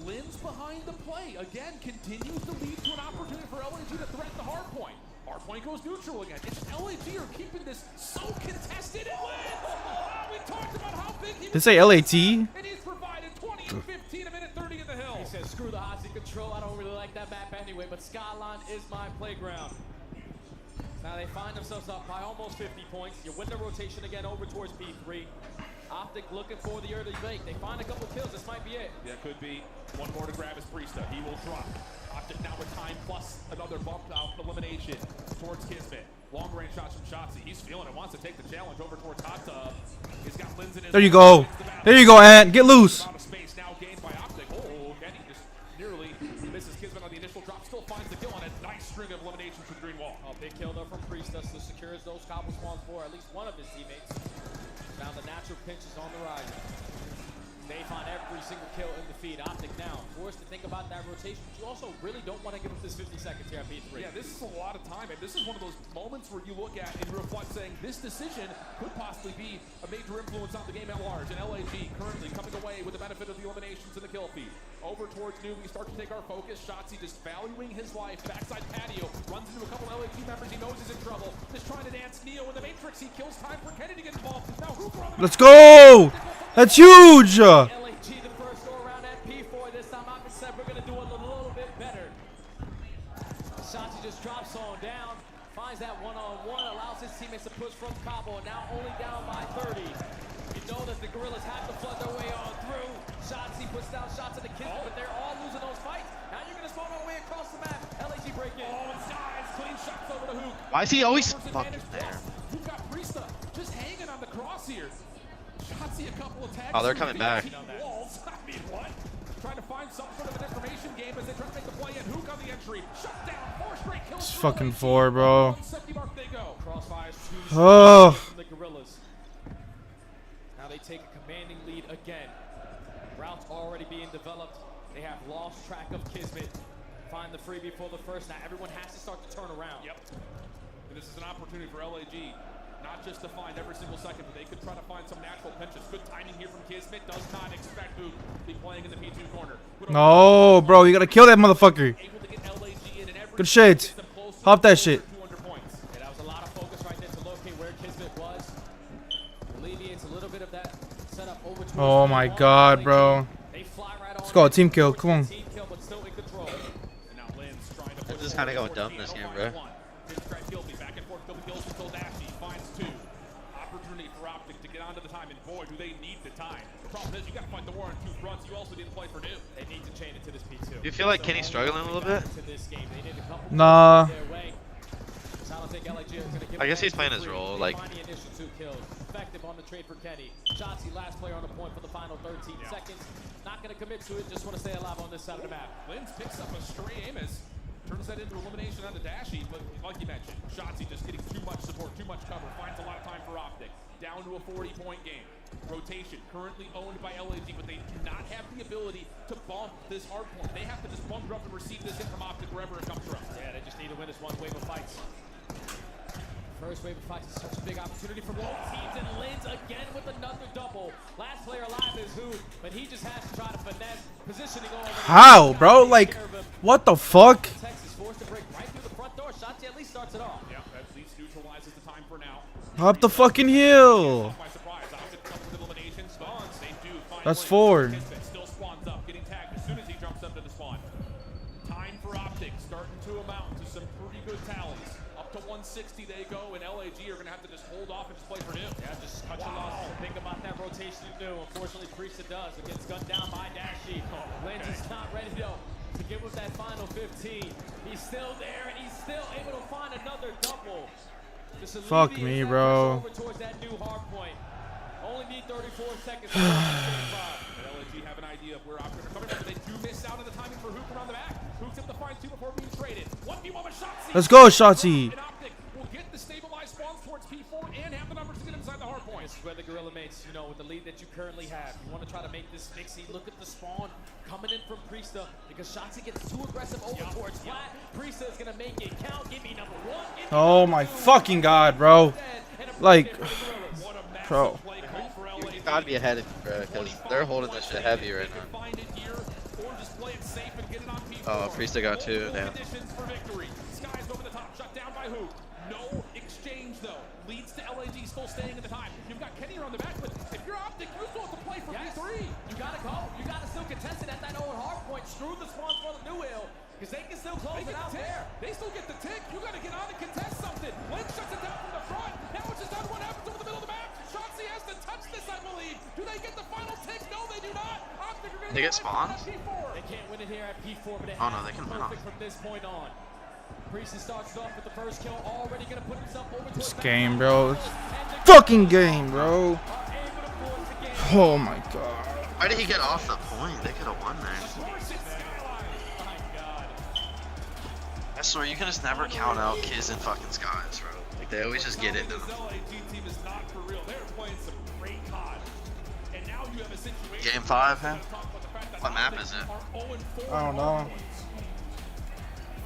Lynn's behind the play. Again, continues to lead to an opportunity for LAG to threaten the hard point. Hard point goes neutral again. It's LAG are keeping this so contested. And Lynn, we talked about how big he was. They say LAT? And he's provided 20 and 15, a minute 30 in the hill. He says, screw the hot seat control. I don't really like that map anyway, but Skyline is my playground. Now they find themselves up by almost 50 points. You win the rotation again over towards P3. Optic looking for the early break. They find a couple kills. This might be it. Yeah, could be. One more to grab is Priesta. He will drop. Optic now with time plus another bump out elimination towards Kismet. Long range shots from Shotzi. He's feeling it. Wants to take the challenge over towards Hot Tub. He's got Linz in his. There you go. There you go, Ant. Get loose. Out of space now gained by Optic. Oh, Kenny just nearly misses Kismet on the initial drop. Still finds the kill on a nice string of eliminations from Green Wall. A big kill though from Priesta, so secures those cobble spawns for at least one of his teammates. Now the natural pinch is on the rise. They find every single kill in the feed. Optic now forced to think about that rotation, but you also really don't want to give up this 50 seconds here at P3. Yeah, this is a lot of time, and this is one of those moments where you look at and you reflect saying this decision could possibly be a major influence on the game at large. And LAG currently coming away with the benefit of the eliminations in the kill feed. Over towards New, we start to take our focus. Shotzi just valuing his life. Backside patio, runs into a couple LAG members. He knows he's in trouble. Just trying to dance Neo in the Matrix. He kills time for Kenny to get involved. Now Hooper on the Let's go. That's huge. LAG the first go around at P4. This time Optic said we're going to do it a little bit better. Shotzi just drops on down. Finds that one-on-one. Allows his teammates to push from Cabo. Now only down by 30. You know that the Gorillas have to flood their way on through. Shotzi puts down shots at the kids, but they're all losing those fights. Now you're going to spawn all the way across the map. LAG break in. Oh, size. Clean shots over to Hook. Why is he always fucking there? Hook got Priesta just hanging on the cross here. Shotzi a couple of tags. Oh, they're coming back. Walls. I mean, what? Trying to find some sort of an information game as they try to make the play in. Hook on the entry. Shut down. 4 straight kills. It's fucking 4, bro. 170 mark they go. Crossfires Oh. from the Gorillas. Now they take a commanding lead again. Routes already being developed. They have lost track of Kismet. Find the freebie for the first. Now everyone has to start to turn around. Yep. And this is an opportunity for LAG. Not just to find every single second, but they could try to find some natural pinches. Good timing here from Kismet. Does not expect Boot to be playing in the P2 corner. No, bro. You got to kill that motherfucker. Good shit. Hop that shit. Yeah, that was a lot of focus right there to locate where Kismet was. Alleviates a little bit of that setup over towards Oh my god, bro. They fly right Let's on go. in. Team kill. Come on. Team kill, but still in control. And now Lynn's trying to They're push just kind of forward going dumb towards this game, Gino. bro. His track Gilby back and forth. Gilby kills until Dashy finds 2. Opportunity for Optic to get onto the time, and boy, do they need the time. The problem is you got to fight the war on 2 fronts. You also need to play for New. They need to chain it to this P2. Do you feel like Kenny's struggling a little bit? To this game. They need a couple Nah. their way. So I don't think LAG is gonna give I guess away he's playing his free. role, They like- find the initial 2 kills. Effective on the trade for Kenny. Shotzi, last player on the point for the final 13 seconds. Not gonna commit to it. Just want to stay alive on this side of the map. Lynn's picks up a stray Amos. Turns that into elimination on the Dashy, but like you mentioned, Shotzi just getting too much support, too much cover. Finds a lot of time for Optic. Down to a 40-point game. Rotation currently owned by LAG, but they do not have the ability to bump this hard point. They have to just bump up and receive this hit from Optic wherever it comes from. Yeah, they just need to win this one wave of fights. First wave of fights is such a big opportunity for both teams, and Lynn's again with another double. Last player alive is Hoot, but he just has to try to finesse positioning all over. How, bro? Like, what the fuck? Texas forced to break right through the front door. Shotzi at least starts it off. Yeah, at least neutralizes the time for now. Hop the fucking hill. By surprise, Optic comes with elimination. Spawns, they do find That's ways. 4. Kismet still spawns up, getting tagged as soon as he jumps up to the spawn. Time for Optic, starting to amount to some pretty good tallies. Up to 160 they go, and LAG are going to have to just hold off and just play for New. Yeah, just cut your losses and think about that rotation you do. Unfortunately, Priesta does. It gets gunned down by Dashy. Lynn's is not ready to get with that final 15. He's still there, and he's still able to find another double. Just Fuck alleviates me, that bro. pressure over towards that new hard point. Only need 34 seconds to go. LAG have an idea of where Optic are coming from, but they do miss out on the timing for Hook around the back. Hook's up to find 2 before being traded. 1v1 with Shotzi. Let's go, Shotzi. And Optic will get the stabilized spawns towards P4 and have the numbers to get inside the hard point. This is where the Gorilla mates, you know, with the lead that you currently have, you want to try to make this mixy. Look at the spawn coming in from Priesta because Shotzi gets too aggressive over towards flat. Priesta is going to make it count. Give me number 1. Give me Oh my fucking god, bro. Like, bro. Gotta be ahead of you, bro, because they're holding this shit heavy right now. Find it here, or just safe and get it on P4. Oh, Priest got two. Damn. Conditions for victory. Skies over the top, shut down by who? No exchange though. Leads to LAG still staying in the time. You've got Kenny on the back, but if you're Optic, you still have to play for P3. You gotta go. You gotta still contest it at that old hard point. Screw the spawns for the new hill, because they can still close it out there. They still get the tick. You gotta get on and contest something. Link shuts it down from the front. Now it's just down what happens over the middle of the map. Shotzi has to touch this, I believe. Do they get the final tick? No, they do not. Optic are gonna They get spawned? They can't win it here at P4, but it Oh, has no, they to can be win perfect from this point on. Priest starts off with the first kill, already gonna put himself over to This the game, bro. Fucking game, bro. Oh my god. Why did he get off the point? They could have won there. I swear, you can just never count out Kiz and fucking Skies, bro. Like, they always just get it. Game 5, huh? What map is it? I don't know.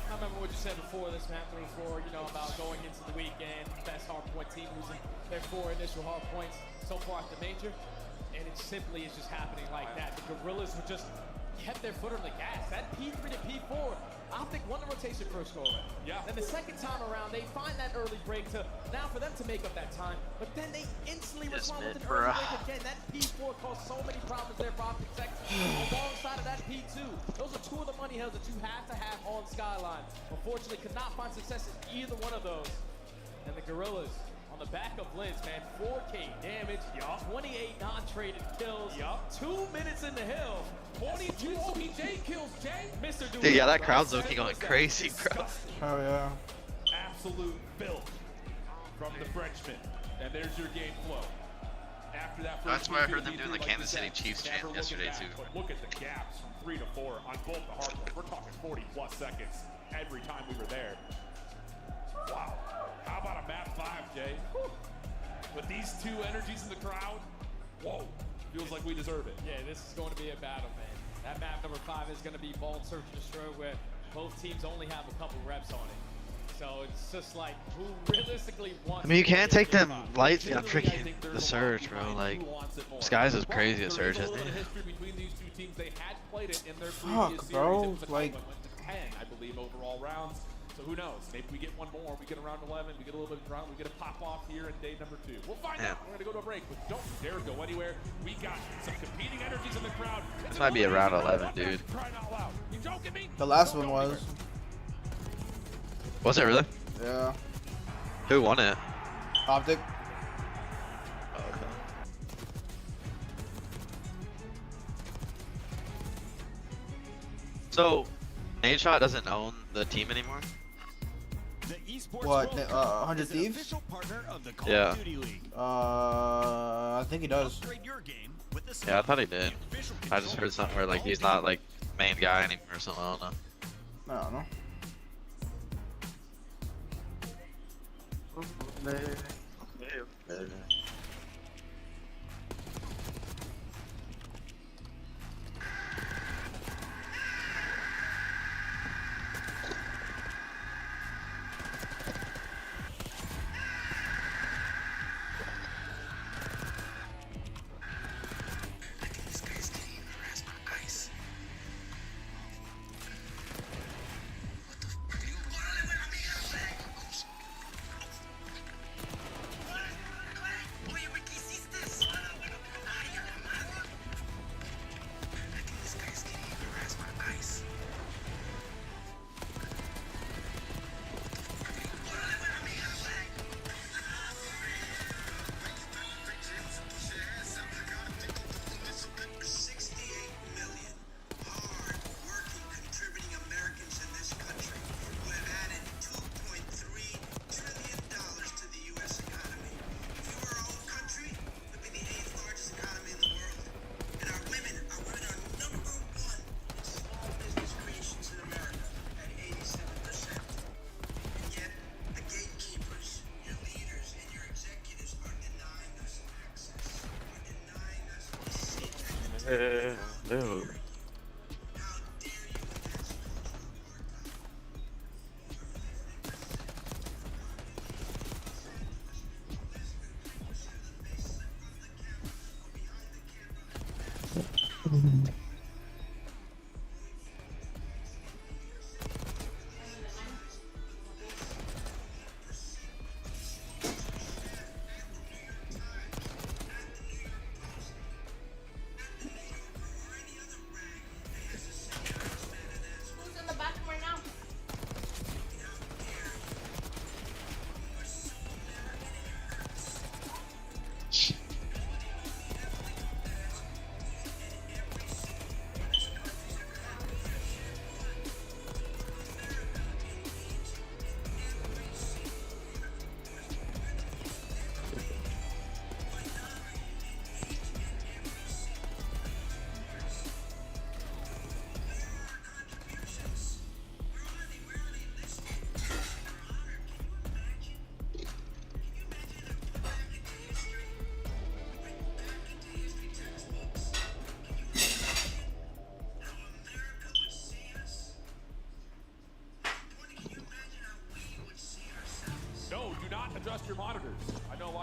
I remember what you said before this map 34, you know, about going into the weekend, best hardpoint team losing their 4 initial hardpoints so far at the major, and it simply is just happening like that. The Gorillas were just kept their foot on the gas. That P3 to P4, Optic won the rotation first go around. Yeah. Then the second time around, they find that early break to now for them to make up that time, but then they instantly respond with an early break again. That P4 caused so many problems there for Optic Sector. Alongside of that P2, those are 2 of the money hills that you have to have on Skyline. Unfortunately, could not find success in either one of those. And the Gorillas on the back of Lens, man, 4K damage, 28 non-traded kills, 2 minutes in the hill, 22 OBJ kills, Jay. Mr. Dude, yeah, that crowd's looking going crazy, bro. Oh yeah. Absolute filth from the Frenchman. And there's your game flow. After that That's why I heard them doing the Kansas City Chiefs chant yesterday, too. But look at the gaps from 3 to 4 on both the hardpoints. We're talking 40 plus seconds every time we were there. Wow. How about a map 5, Jay? Whew. With these 2 energies in the crowd, whoa. Feels like we deserve it. Yeah, this is going to be a battle, man. That map number 5 is going to be Vault Search and Destroy, where both teams only have a couple reps on it. So it's just like, who realistically wants I mean, you to can't get take them it? lights on freaking the Surge, bro. Like, Skies is crazy at Surge, isn't he? They had played it in their Fuck, bro. Like, went to 10, I believe, overall rounds. So who knows? Maybe we get one more. We get around 11. We get a little bit of round. We get a pop off here in day number 2. We'll find out. We're gonna go to a break, but don't dare go anywhere. We got some competing energies in the crowd. This might be around 11, dude. You joking me? the last one was. Was it really? Yeah. Who won it? Optic. So, Nadeshot doesn't own the team anymore? What? 100 Thieves? Yeah. I think he does. Yeah, I thought he did. I just heard something where like he's not like main guy anymore or something. I don't know. I don't know. No.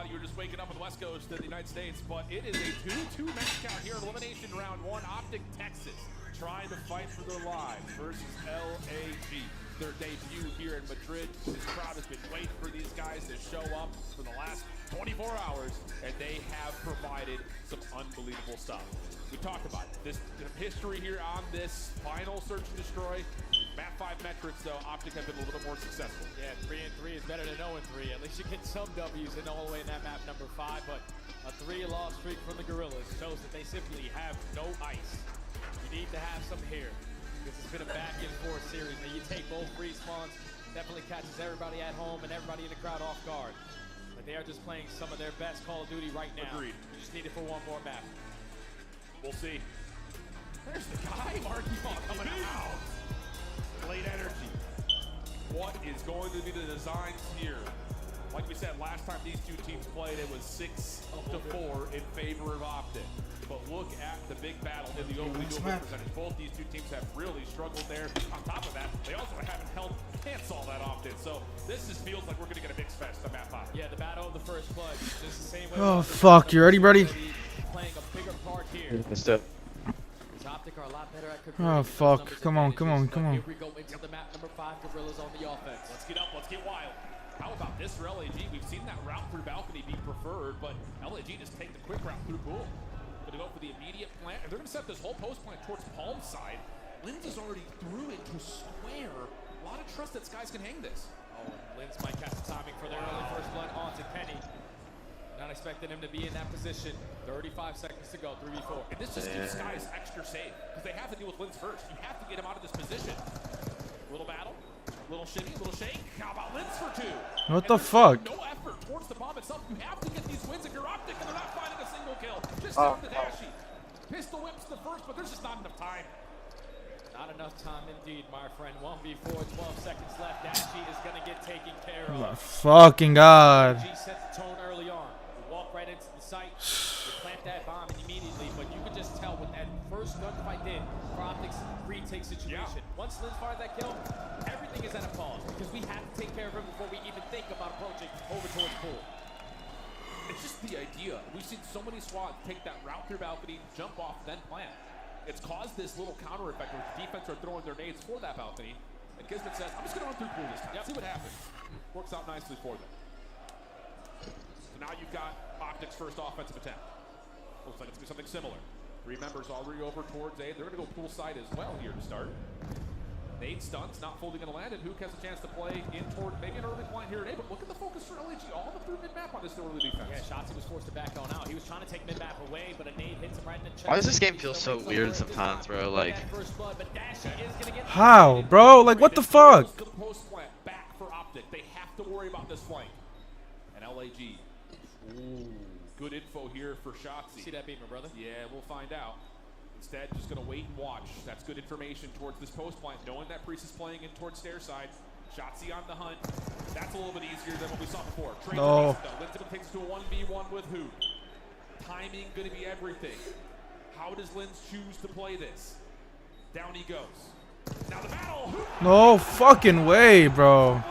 thought you were just waking up on the West Coast of the United States, but it is a 2-2 match count here in elimination round 1. Optic Texas trying to fight for their lives versus LAG. Their debut here in Madrid. This crowd has been waiting for these guys to show up for the last 24 hours, and they have provided some unbelievable stuff. We talked about it. This history here on this final search and destroy. Map 5 metrics, though, Optic have been a little bit more successful. Yeah, 3-3 is better than 0-3. At least you get some W's in all the way in that map number 5, but a 3-loss streak from the Gorillas shows that they simply have no ice. You need to have some here. This has been a back-and-forth series. Now, you take both respawns, definitely catches everybody at home and everybody in the crowd off guard. But they are just playing some of their best Call of Duty right now. Agreed. You just need it for one more map. We'll see. There's the guy, Marky Ball coming out. Late energy. What is going to be the designs here? Like we said, last time these two teams played, it was 6-4 in favor of Optic. But look at the big battle in the opening duel percentage. Both these two teams have really struggled there. On top of that, they also haven't held pants all that often. So this just feels like we're going to get a mix fest on map 5. Yeah, the battle of the first blood. Just the same way. Oh fuck! You ready, buddy? Playing a bigger part here. Let's do it. Optic are a lot better at Oh fuck! Come on, come on, come on. Here we go into the map number 5. Gorillas on the offense. Let's get up. Let's get wild. How about this for LAG? We've seen that route through balcony be preferred, but LAG just take the quick route through pool. Going to go for the immediate plant, and they're going to set this whole post plant towards Palm side. Linz is already through into square. A lot of trust that Skies can hang this. Oh, Linz might catch the timing for their early first blood onto Penny. Not expecting him to be in that position. 35 seconds to go, 3v4. And this just gives Skies extra safe, because they have to deal with Linz first. You have to get him out of this position. Little battle, little shimmy, little shake. How about Linz for 2? What the fuck? No effort towards the bomb itself. You have to get these wins if you're Optic, and they're not finding a single kill. Just down to Dashy. Pistol whips the first, but there's just not enough time. Not enough time indeed, my friend. 1v4, 12 seconds left. Dashy is going to get taken care Oh my of. fucking god! G set the tone early on. You walk right into the site, you plant that bomb immediately, but you could just tell what that first gunfight did for Optic's retake situation. Once Linz fired that kill, everything is at a pause because we have to take care of him before we even think about approaching over towards pool. It's just the idea. We've seen so many squads take that route through balcony, jump off, then plant. It's caused this little counter effect where the defense are throwing their nades for that balcony. And Kismet says, I'm just going to run through pool this time. See what happens. Works out nicely for them. So now you've got Optic's first offensive attempt. Looks like it's going to be something similar. 3 members already over towards A. They're going to go pool side as well here to start. Nade stunts, not fully going to land, and Hook has a chance to play in toward maybe an early point here at A, but look at the focus for LAG all the through mid-map on this early defense. Yeah, Shotzi was forced to back on out. He was trying to take mid-map away, but a nade hits him right in the chest. Why does this game feel so weird sometimes, bro? Like, how, bro? Like, what the fuck? The post plant back for Optic. They have to worry about this flank. And LAG. Ooh, good info here for Shotzi. See that beat, my brother? Yeah, we'll find out. Instead, just going to wait and watch. That's good information towards this post plant, knowing that Priest is playing in towards stair side. Shotzi on the hunt. That's a little bit easier than what we saw before. No. Linz takes to a 1v1 with Hoop. Timing going to be everything. How does Linz choose to play this? Down he goes. Now the battle. Hoop. No fucking way, bro.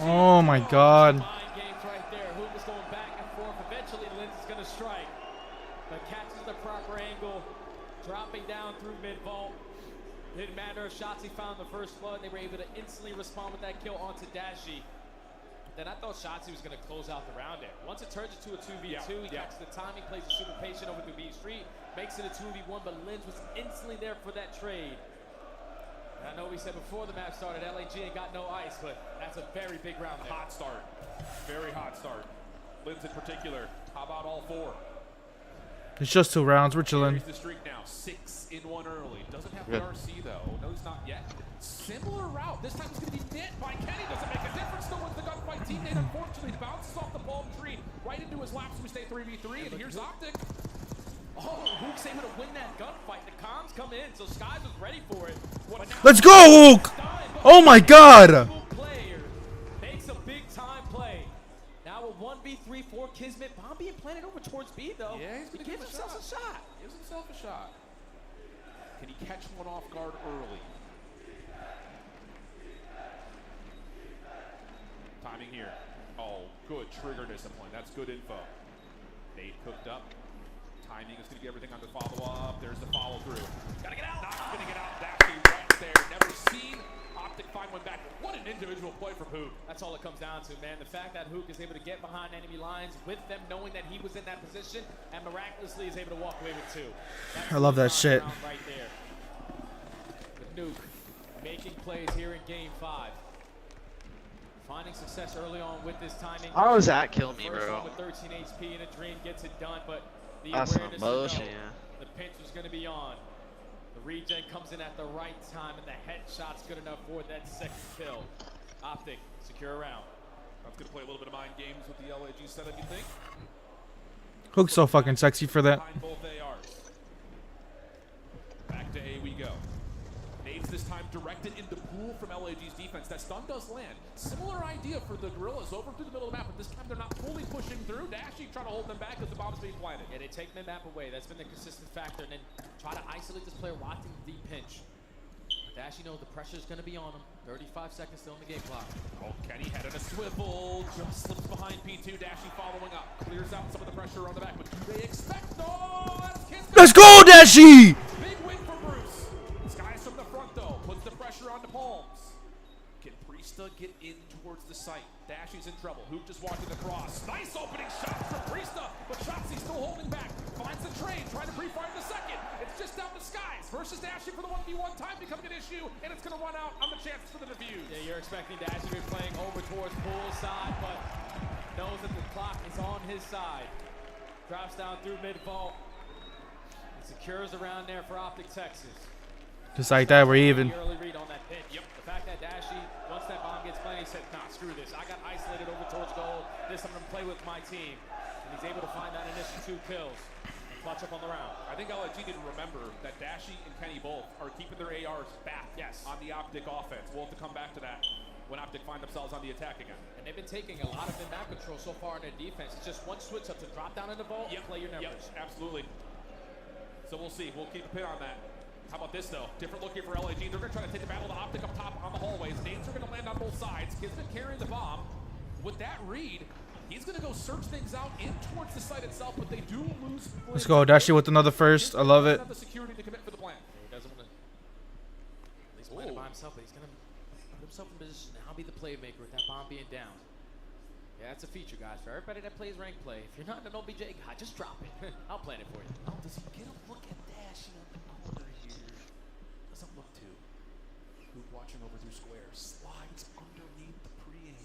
Oh my god. Mind games right there. Hoop is going back and forth. Eventually, Linz is going to strike. But catches the proper angle. Dropping down through mid-vault. Didn't matter if Shotzi found the first blood. They were able to instantly respond with that kill onto Dashy. Then I thought Shotzi was going to close out the round there. Once it turns into a 2v2, he catches the timing, plays it super patient over through B Street, makes it a 2v1, but Linz was instantly there for that trade. And I know we said before the match started, LAG ain't got no ice, but that's a very big round there. Hot start. Very hot start. Linz in particular. How about all 4? It's just 2 rounds. We're chilling. Here's the streak now. 6 in 1 early. Doesn't have the RC though. No, he's not yet. Similar route. This time it's going to be knit by Kenny. Doesn't make a difference. Still wins the gunfight. Teammate unfortunately bounces off the palm tree right into his lap. So we stay 3v3. And here's Optic. Oh, Hook's able to win that gunfight. The comms come in, so Skies was ready for it. Let's go, Hook! Oh my god! Player makes a big time play. Now a 1v3 for Kismet. Bomb being planted over towards B though. Yeah, he's he gonna gives himself a shot. Gives himself a shot. Can he catch one off guard early? Timing here. Oh, good trigger discipline. That's good info. Nate cooked up. Timing is going to get everything on the follow-up. There's the follow-through. Gotta get out. Not going to get out. Dashy right there. Never seen Optic find one back. What an individual play from Hook. That's all it comes down to, man. The fact that Hook is able to get behind enemy lines with them knowing that he was in that position and miraculously is able to walk away with 2. I love that shit. Right there. With Nuke making plays here in Game 5. Finding success early on with this timing. How does that kill me, First bro? one with 13 HP and a dream gets it done, but the That's some awareness to motion, know yeah. the pinch was going to be on. The regen comes in at the right time, and the headshot's good enough for that second kill. Optic, secure round. That's going to play a little bit of mind games with the LAG setup, you think? Hook's so fucking sexy for that. Behind both ARs. Back to A we go. Nades this time directed into pool from LAG's defense. That stun does land. Similar idea for the Gorillas over through the middle of the map, but this time they're not fully pushing through. Dashy trying to hold them back as the bomb's being planted. Yeah, they take mid-map away. That's been the consistent factor, and then try to isolate this player watching the deep pinch. But Dashy knows the pressure's going to be on him. 35 seconds still in the game clock. Oh, Kenny head on a swivel. Just slips behind P2. Dashy following up. Clears out some of the pressure on the back, but do they expect? No! That's Kismet. Let's go, Dashy! Big win for Bruce. Skies from the front, though. Puts the pressure on the Palms. Can Priesta get in towards the site? Dashy's in trouble. Hoop just walking across. Nice opening shot from Priesta, but Shotzi still holding back. Finds the trade, trying to pre-fire the second. It's just down to Skies versus Dashy for the 1v1. Time becoming an issue, and it's going to run out on the chances for the defuse. Yeah, you're expecting Dashy to be playing over towards Pool's side, but knows that the clock is on his side. Drops down through mid-vault. And secures around there for Optic Texas. Just like that, we're even. Early read on that pitch. Yep. The fact that Dashy, once that bomb gets planted, he said, nah, screw this. I got isolated over towards goal. This I'm going to play with my team. And he's able to find that initial 2 kills. And clutch up on the round. I think LIG didn't remember that Dashy and Kenny both are keeping their ARs back on the Optic offense. We'll have to come back to that when Optic find themselves on the attack again. And they've been taking a lot of mid-map control so far in their defense. It's just one switch up to drop down in the vault and play your numbers. Yep, absolutely. So we'll see. We'll keep a pin on that. How about this, though? Different look here for LAG. They're going to try to take the battle to Optic up top on the hallways. Nades are going to land on both sides. Kismet carrying the bomb. With that read, he's going to go search things out in towards the site itself, but they do lose. Let's go, Dashy with another first. I love it. The security to commit for the plan. He doesn't want to at least plan it by himself, but he's going to put himself in position to now be the playmaker with that bomb being down. Yeah, that's a feature, guys. For everybody that plays ranked play, if you're not an OBJ guy, just drop it. I'll plan it for you. Oh, does he get a look at Dashy on the corner here? Doesn't look to. Hoop watching over through squares. Slides underneath the pre-aim.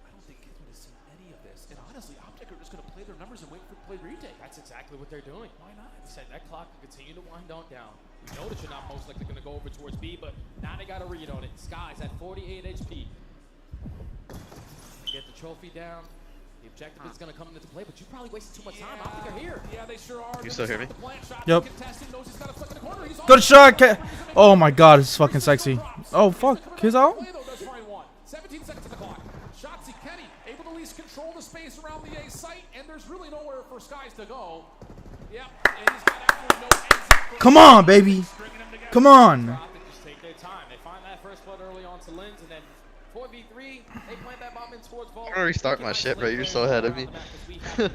I don't think Kismet has seen any of this. And honestly, Optic are just going to play their numbers and wait for play retake. That's exactly what they're doing. Why not? He said that clock will continue to wind on down. You know that you're not most likely going to go over towards B, but now they got a read on it. Skies at 48 HP. Get the trophy down. The objective is going to come into play, but you probably wasted too much time. I think they're here. Yeah, they sure are. You still hear me? Yep. Good shot. Oh my god, it's fucking sexy. Oh fuck, he's out. 17 seconds on the clock. Shotzi Kenny able to at least control the space around the A site, and there's really nowhere for Skies to go. Yep, and he's got absolutely no exit. Come on, baby. Come on. Just take their time. They find that first blood early on to Lins, and then 4v3, they plant that bomb in towards Vault. I'm gonna restart my shit, bro. You're so ahead of me. They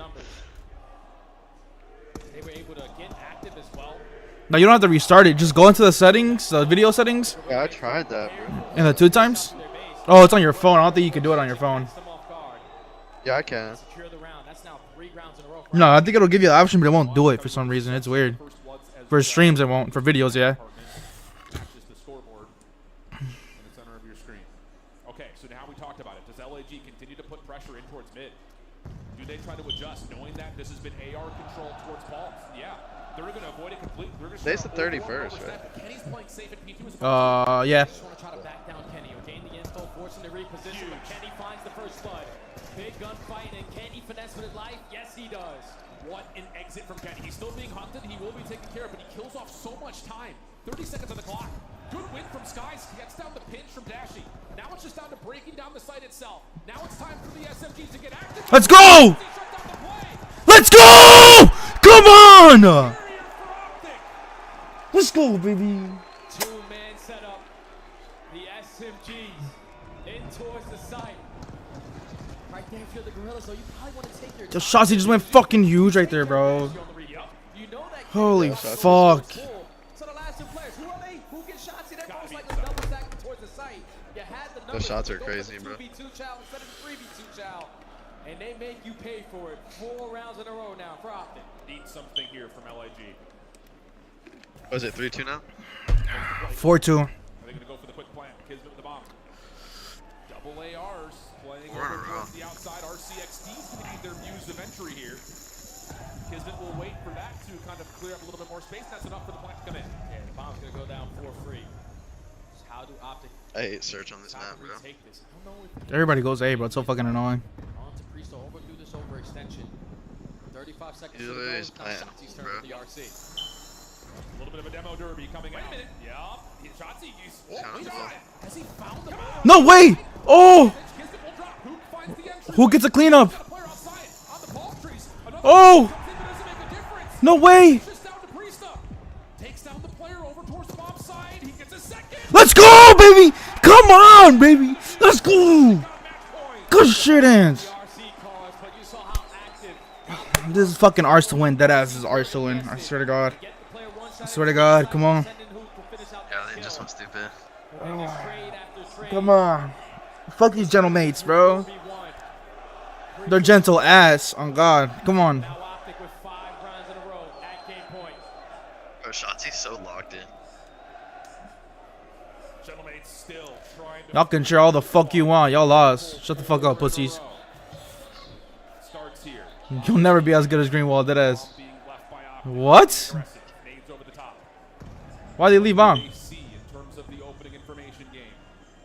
were able to get active as well. No, you don't have to restart it. Just go into the settings, the video settings, Yeah, I tried that, bro. and the 2 times. Oh, it's on your phone. I don't think you can do it on your phone. Yeah, I can. Secure the round. That's now 3 rounds in a row. No, I think it'll give you the option, but it won't do it for some reason. It's weird. For streams, it won't. For videos, yeah. Just the scoreboard in the center of your screen. Okay, so now we talked about it. Does LAG continue to put pressure in towards mid? Do they try to adjust, knowing that this has been AR control towards Palms? Yeah, they're going to avoid it completely. Today's the 31st, right? Kenny's playing safe at P2 as Yeah. Just want to try to back down Kenny. Gain the info, forcing the reposition, but Kenny finds the first blood. Big gunfight, and can he finesse with his life? Yes, he does. What an exit from Kenny. He's still being hunted. He will be taken care of, but he kills off so much time. 30 seconds on the clock. Good win from Skies. He gets down the pinch from Dashy. Now it's just down to breaking down the site itself. Now it's time for the SMGs to get active. Let's go! Let's go! Come on! Let's go, baby. 2-man setup. The SMGs in towards the site. there if you're the Gorillas, though. You probably want to take your The shots, he just went fucking huge right there, bro. Holy fuck. So the last two players, who are they? Who get shots? They're most likely double stacking towards the site. You had the Those shots are crazy, bro. 2v2 chow instead of 3v2 chow. And they make you pay for it 4 rounds in a row now for Optic. Need something here from LIG. Was it 3-2 now? 4-2. Are they going to go for the quick plant? Kismet with the bomb. Double ARs playing over towards the outside. RCXD's going to need their views of entry here. Kismet will wait for that to kind of clear up a little bit more space. That's enough for the plant to come in. Yeah, the bomb's going to go down for free. How do Optic I hate search on this map, bro. take this? I don't know if Everybody goes A, bro. It's so fucking annoying. on to Priest to overdo this overextension. 35 seconds Either to way go. is plan, Shotzi's turn bro. for the RC. A little bit of a demo derby coming out. Wait a minute. Yup. Shotzi. Has he found the ball? No way! Oh! Kismet will drop. Who finds the entry? Who gets a cleanup? Got a player outside on the palm trees. Another Oh! something that doesn't make a difference. No way! Just down to Priesta. Takes down the player over towards the bomb side. He gets a second. Let's go, baby! Come on, baby! Let's go! Match point. Good shit, Ants. RC cause, but you saw how active. This is fucking ours to win. Dead ass is ours to win. I swear to God. Get the player one shot. I swear to God. Come on. Sending who to finish out Yeah, that they just kill. went stupid. And it's trade after trade. Come on. Fuck these gentle mates, bro. 3v1. They're gentle ass. On God. Come on. Now Optic with 5 rounds in a row at game point. Bro, Shotzi's so locked in. Gentlemen, still trying to Y'all can share all the fuck you want. Y'all lost. Shut the fuck up, pussies. starts here. You'll never be as good as Greenwald. Dead ass. Being left by Optic. What? Aggressive. Nades over the top. Why they leave bomb? They see in terms of the opening information game.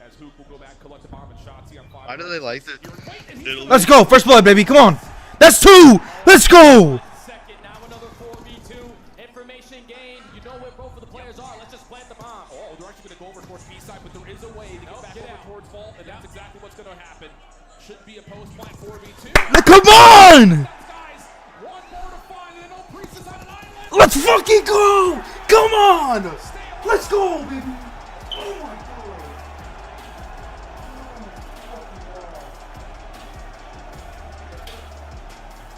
As Hoop will go back, collect the bomb, and Shotzi on 5. Why do they like the... Let's go. First blood, baby. Come on. That's 2. Let's go. Second, now another 4v2. Information gain. You know where both of the players are. Let's just plant the bomb. Oh, they're actually going to go over towards B side, but there is a way to get back over towards Vault, and that's exactly what's going to happen. Should be a post plant 4v2. Come on. Guys, one more to find, and I know Priest is on an island. Let's fucking go. Come on. Let's go, baby. Oh my God.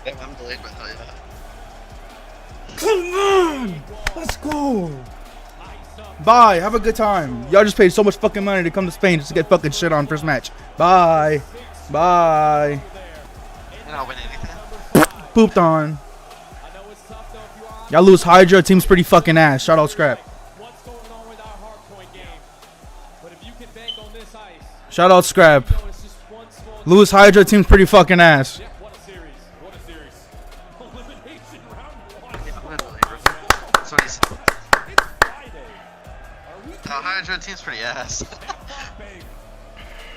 Damn, I'm delayed, but hell yeah. Come on. Let's go. Bye. Have a good time. Y'all just paid so much fucking money to come to Spain just to get fucking shit on first match. Bye. Bye. You're not winning anything. Pooped on. Y'all lose Hydra. Team's pretty fucking ass. Shout out Scrap. What's going on with our hardpoint game? But if you can bank on this ice, Shout out Scrap. so it's just one small. Lose Hydra. Team's pretty fucking ass. What a series. What a series. Elimination round 1. Literally, bro. That's what he said. It's Friday. Are we The Hydra team's pretty ass. big?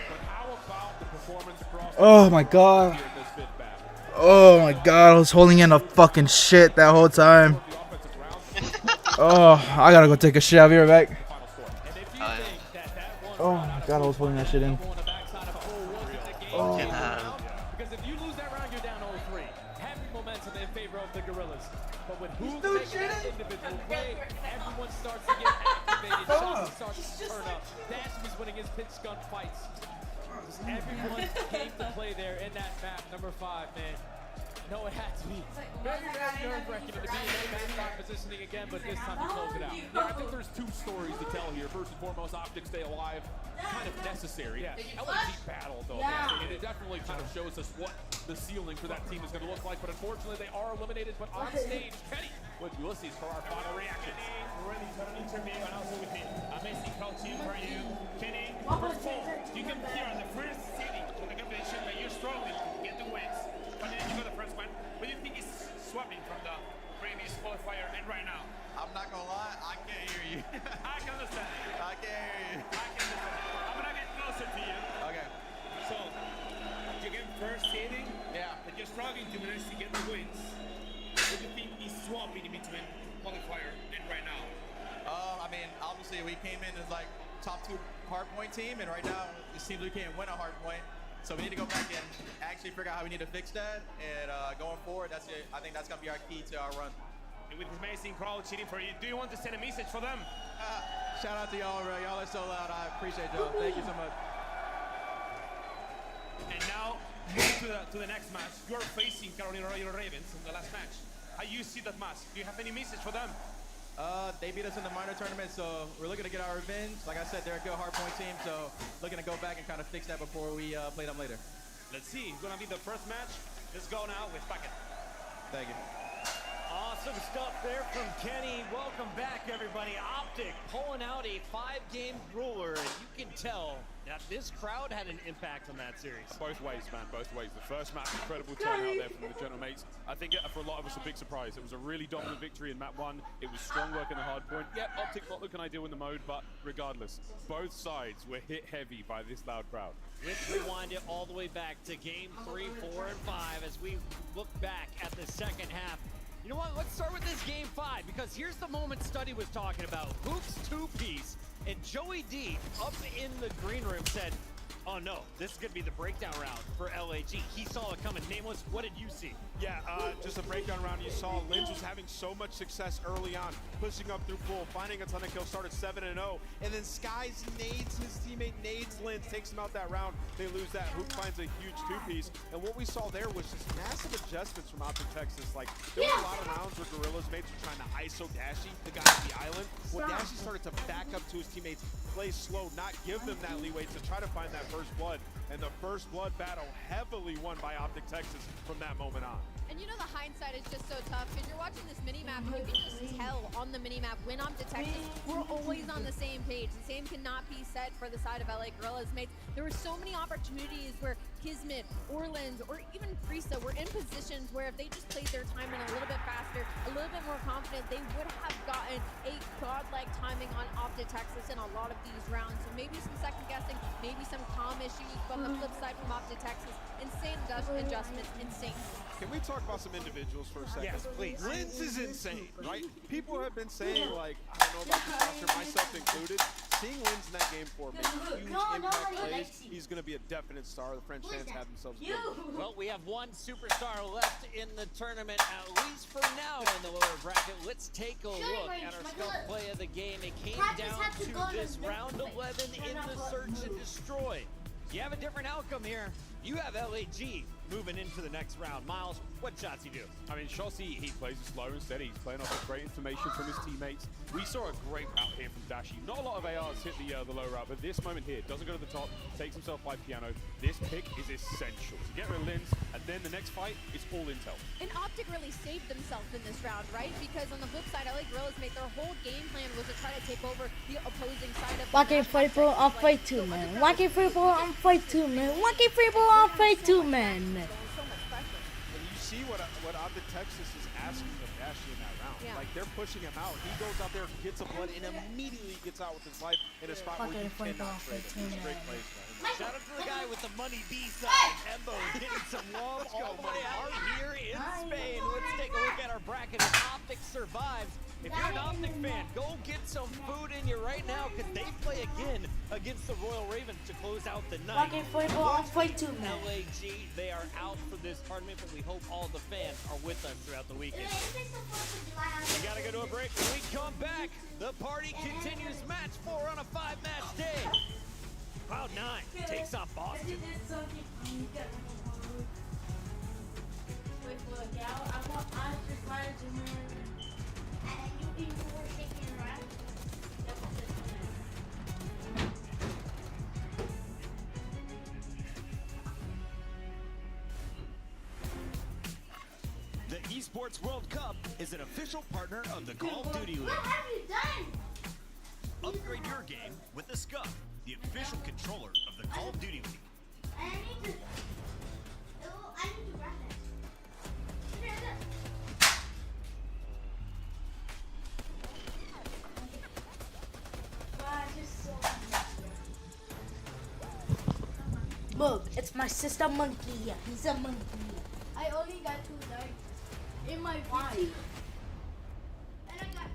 But how about the performance across Oh my God. here in this fifth battle? Oh my God. I was holding in a fucking shit that whole time. The offensive round Oh, I gotta go take a shit. I'll be right back. final score. And if you think that one Oh my God. I was holding that shit in. on the backside of a full wasn't a game Oh. changer, Yeah. because if you lose that round, you're down 0-3. Heavy momentum in favor of the Gorillas. But when who's taking that individual play, everyone starts to get activated. Shots start to turn up. Dash was winning his pitch gun fights. Just everyone came to play there in that map, number 5, man. No, it had to be very, very nerve-wracking to be in that back positioning again, but this time you close it out. Yeah, I think there's 2 stories to tell here. First and foremost, Optic stay alive. Kind of necessary. LG battle, though. And it definitely kind of shows us what the ceiling for that team is going to look like. But unfortunately, they are eliminated. But on stage, Kenny with Ulysses for our final reaction. Ready for an interview and also with the amazing coaching for you. Kenny, first of all, you can hear on the first city of the competition that you're struggling to get the wins. But then you got the first one. What do you think is swapping from the previous qualifier and right now? I'm not gonna lie, I can't hear you. I can understand. I can't hear you. I can understand. I'm gonna get closer to you. Okay. So, you get first seeding, Yeah. but you're struggling to manage to get the wins. What do you think is swapping in between qualifier and right now? I mean, obviously we came in as like top 2 hardpoint team, and right now it seems we can't win a hardpoint. So we need to go back and actually figure out how we need to fix that. And going forward, that's it. I think that's gonna be our key to our run. And with this amazing crowd cheering for you, do you want to send a message for them? Shout out to y'all, bro. Y'all are so loud. I appreciate y'all. Thank you so much. And now, moving to the next match, you're facing Carolina Royal Ravens in the last match. How you see that match? Do you have any message for them? They beat us in the minor tournament, so we're looking to get our revenge. Like I said, they're a good hardpoint team, so looking to go back and kind of fix that before we play them later. Let's see. It's gonna be the first match. Let's go now with Packet. Thank you. Awesome stuff there from Kenny. Welcome back, everybody. Optic pulling out a 5-game ruler, and you can tell that this crowd had an impact on that series. Both ways, man, both ways. The first match, incredible turnout there from the General Mates. I think for a lot of us, a big surprise. It was a really dominant victory in map 1. It was strong work in the hard point. Yep, Optic not looking ideal in the mode, but regardless, both sides were hit heavy by this loud crowd. Let's rewind it all the way back to game 3, 4, and 5 as we look back at the second half. You know what? Let's start with this game 5, because here's the moment Study was talking about. Hoops 2-piece, and Joey D up in the green room said, oh no, this is going to be the breakdown round for LAG. He saw it coming. Nameless, what did you see? Yeah, just a breakdown round. You saw Linz was having so much success early on, pushing up through pool, finding a ton of kills, started 7-0, and then Skies nades his teammate, nades Linz, takes him out that round. They lose that. Hoop finds a huge 2-piece, and what we saw there was just massive adjustments from Optic Texas. Like, there were a lot of rounds where Gorilla's mates were trying to ISO Dashy, the guy on the island. When Dashy started to back up to his teammates, play slow, not give them that leeway to try to find that first blood. And the first blood battle heavily won by Optic Texas from that moment on. And you know the hindsight is just so tough because you're watching this mini-map and you can just tell on the mini-map when Optic Texas, we're always on the same page. The same cannot be said for the side of LA Gorillas mates. There were so many opportunities where Kismet, Orleans, or even Friesa were in positions where if they just played their time in a little bit faster, a little bit more confident, they would have gotten a godlike timing on Optic Texas in a lot of these rounds. So maybe some second guessing, maybe some calm issues, but on the flip side from Optic Texas, insane adjustments, insane. Can we talk about some individuals for a second? Yes, please. Linz is insane, right? People have been saying, like, I don't know about this roster, myself included. Seeing Linz in that game 4 make huge impact plays, he's going to be a definite star. The French fans have themselves good. Well, we have one superstar left in the tournament, at least for now in the lower bracket. Let's take a look at our scuff play of the game. It came down to this round 11 in the search and destroy. You have a different outcome here. You have LAG moving into the next round. Miles, what shots he do? I mean, shots he plays it slow and steady. He's playing off of great information from his teammates. We saw a great route here from Dashy. Not a lot of ARs hit the low route, but this moment here doesn't go to the top, takes himself by piano. This pick is essential to get rid of Linz, and then the next fight is all intel. And Optic really saved themselves in this round, right? Because on the flip side, LA Gorillas made their whole game plan was to try to take over the opposing side of the Wacky free ball on fight 2, man. Wacky free ball on fight 2, man. Wacky free ball on fight 2, man. So much pressure. And you see what Optic Texas is asking of Dashy in that round. Yeah. Like, they're pushing him out. He goes out there, gets a blood, and immediately gets out with his life in a spot where you cannot trade him. Great plays for him. Shout out to the guy with the money B-side. Embo getting some love all the way out here in Spain. Let's take a look at our bracket as Optic survives. If you're an Optic fan, go get some food in you right now because they play again against the Royal Ravens to close out the night. Wacky free ball on fight 2, man. LAG, they are out for this tournament, but we hope all the fans are with us throughout the weekend. We gotta go to a break. When we come back, the party continues. Match 4 on a 5-match day. Cloud 9 takes on Boston. The Esports World Cup is an official partner of the Call of Duty League. What have you done? Upgrade your game with the Scuff, the official controller of the Call of Duty League. I need to grab it. Look, it's my sister monkey. Yeah, he's a monkey. I only got 2 dice in my PC. And I got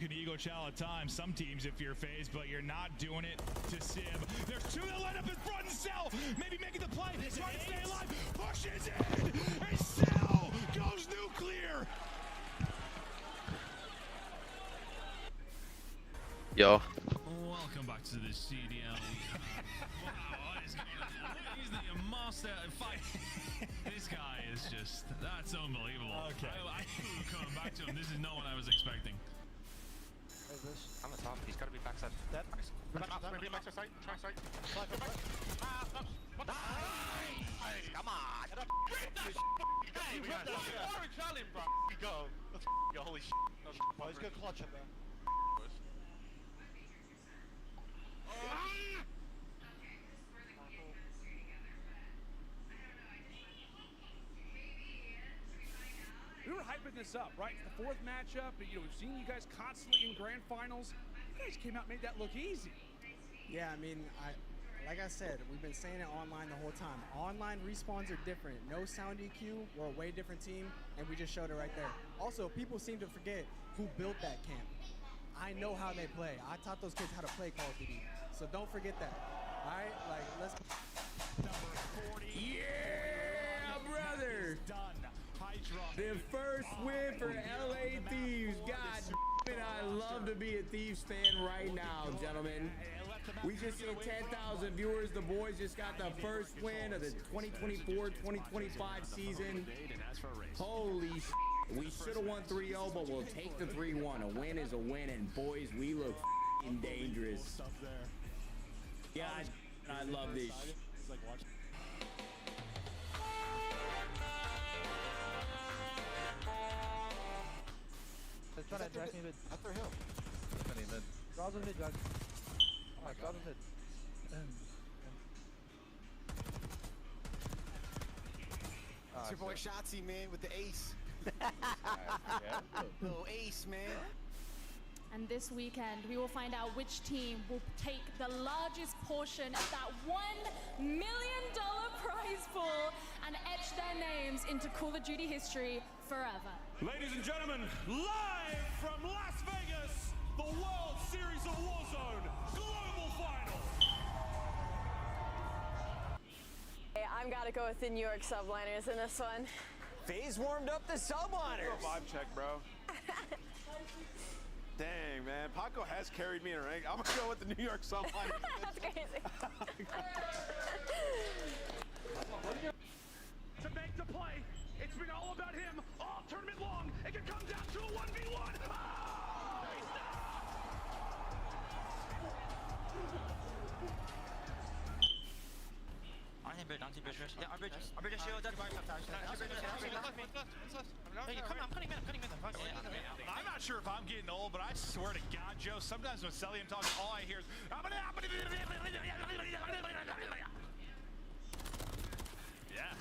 can ego chow at times, some teams if you're phased, but you're not doing it to Sib. There's two that line up in front and Cell, maybe making the play, trying to stay alive, pushes in, and Cell goes nuclear. Yo. Welcome back to the CDL. Wow, what is going on? He's the master at fight. This guy is just, that's unbelievable. Okay. I coming back to him. This is not what I was expecting. On the top, he's got to be backside. Dead. Maybe backside side. Try side. Nice. Come on. Hey, we got orange on him, bro. Go. Let's go. Holy shit. Oh, he's gonna clutch him, man. We were hyping this up, right? It's the fourth matchup. You know, we've seen you guys constantly in grand finals. You guys came out and made that look easy. Yeah, I mean, like I said, we've been saying it online the whole time. Online respawns are different. No sound EQ. We're a way different team, and we just showed it right there. Also, people seem to forget who built that camp. I know how they play. I taught those kids how to play Call of Duty. So don't forget that. All right, like let's. Number 40. Yeah, brother. Done. The first win for LA Thieves. God damn it, I love to be a Thieves fan right now, gentlemen. We just hit 10,000 viewers. The boys just got the first win of the 2024-2025 season. Holy shit. We should have won 3-0, but we'll take the 3-1. A win is a win, and boys, we look dangerous. God, I love this. They're trying to attack me mid. After him. Mid. Draws on mid, Jack. Oh my god, on mid. It's your boy Shotzi, man, with the ace. Little ace, man. And this weekend, we will find out which team will take the largest portion of that $1 million prize pool and etch their names into Call of Duty history forever. Ladies and gentlemen, live from Las Vegas, the World Series of Warzone Global Finals. Hey, I've got to go with the New York Subliners in this one. FaZe warmed up the Subliners. Vibe check, bro. Dang, man. Paco has carried me in a rank. I'm going to go with the New York Subliners. That's crazy. To make the play, it's been all about him all tournament long. It can come down to a 1v1. Oh, he's not. Yeah, our bridge is shielded. Hey, I'm cutting mid. I'm not sure if I'm getting old, but I swear to God, Joe, sometimes when Celium talks, all I hear is... Yeah.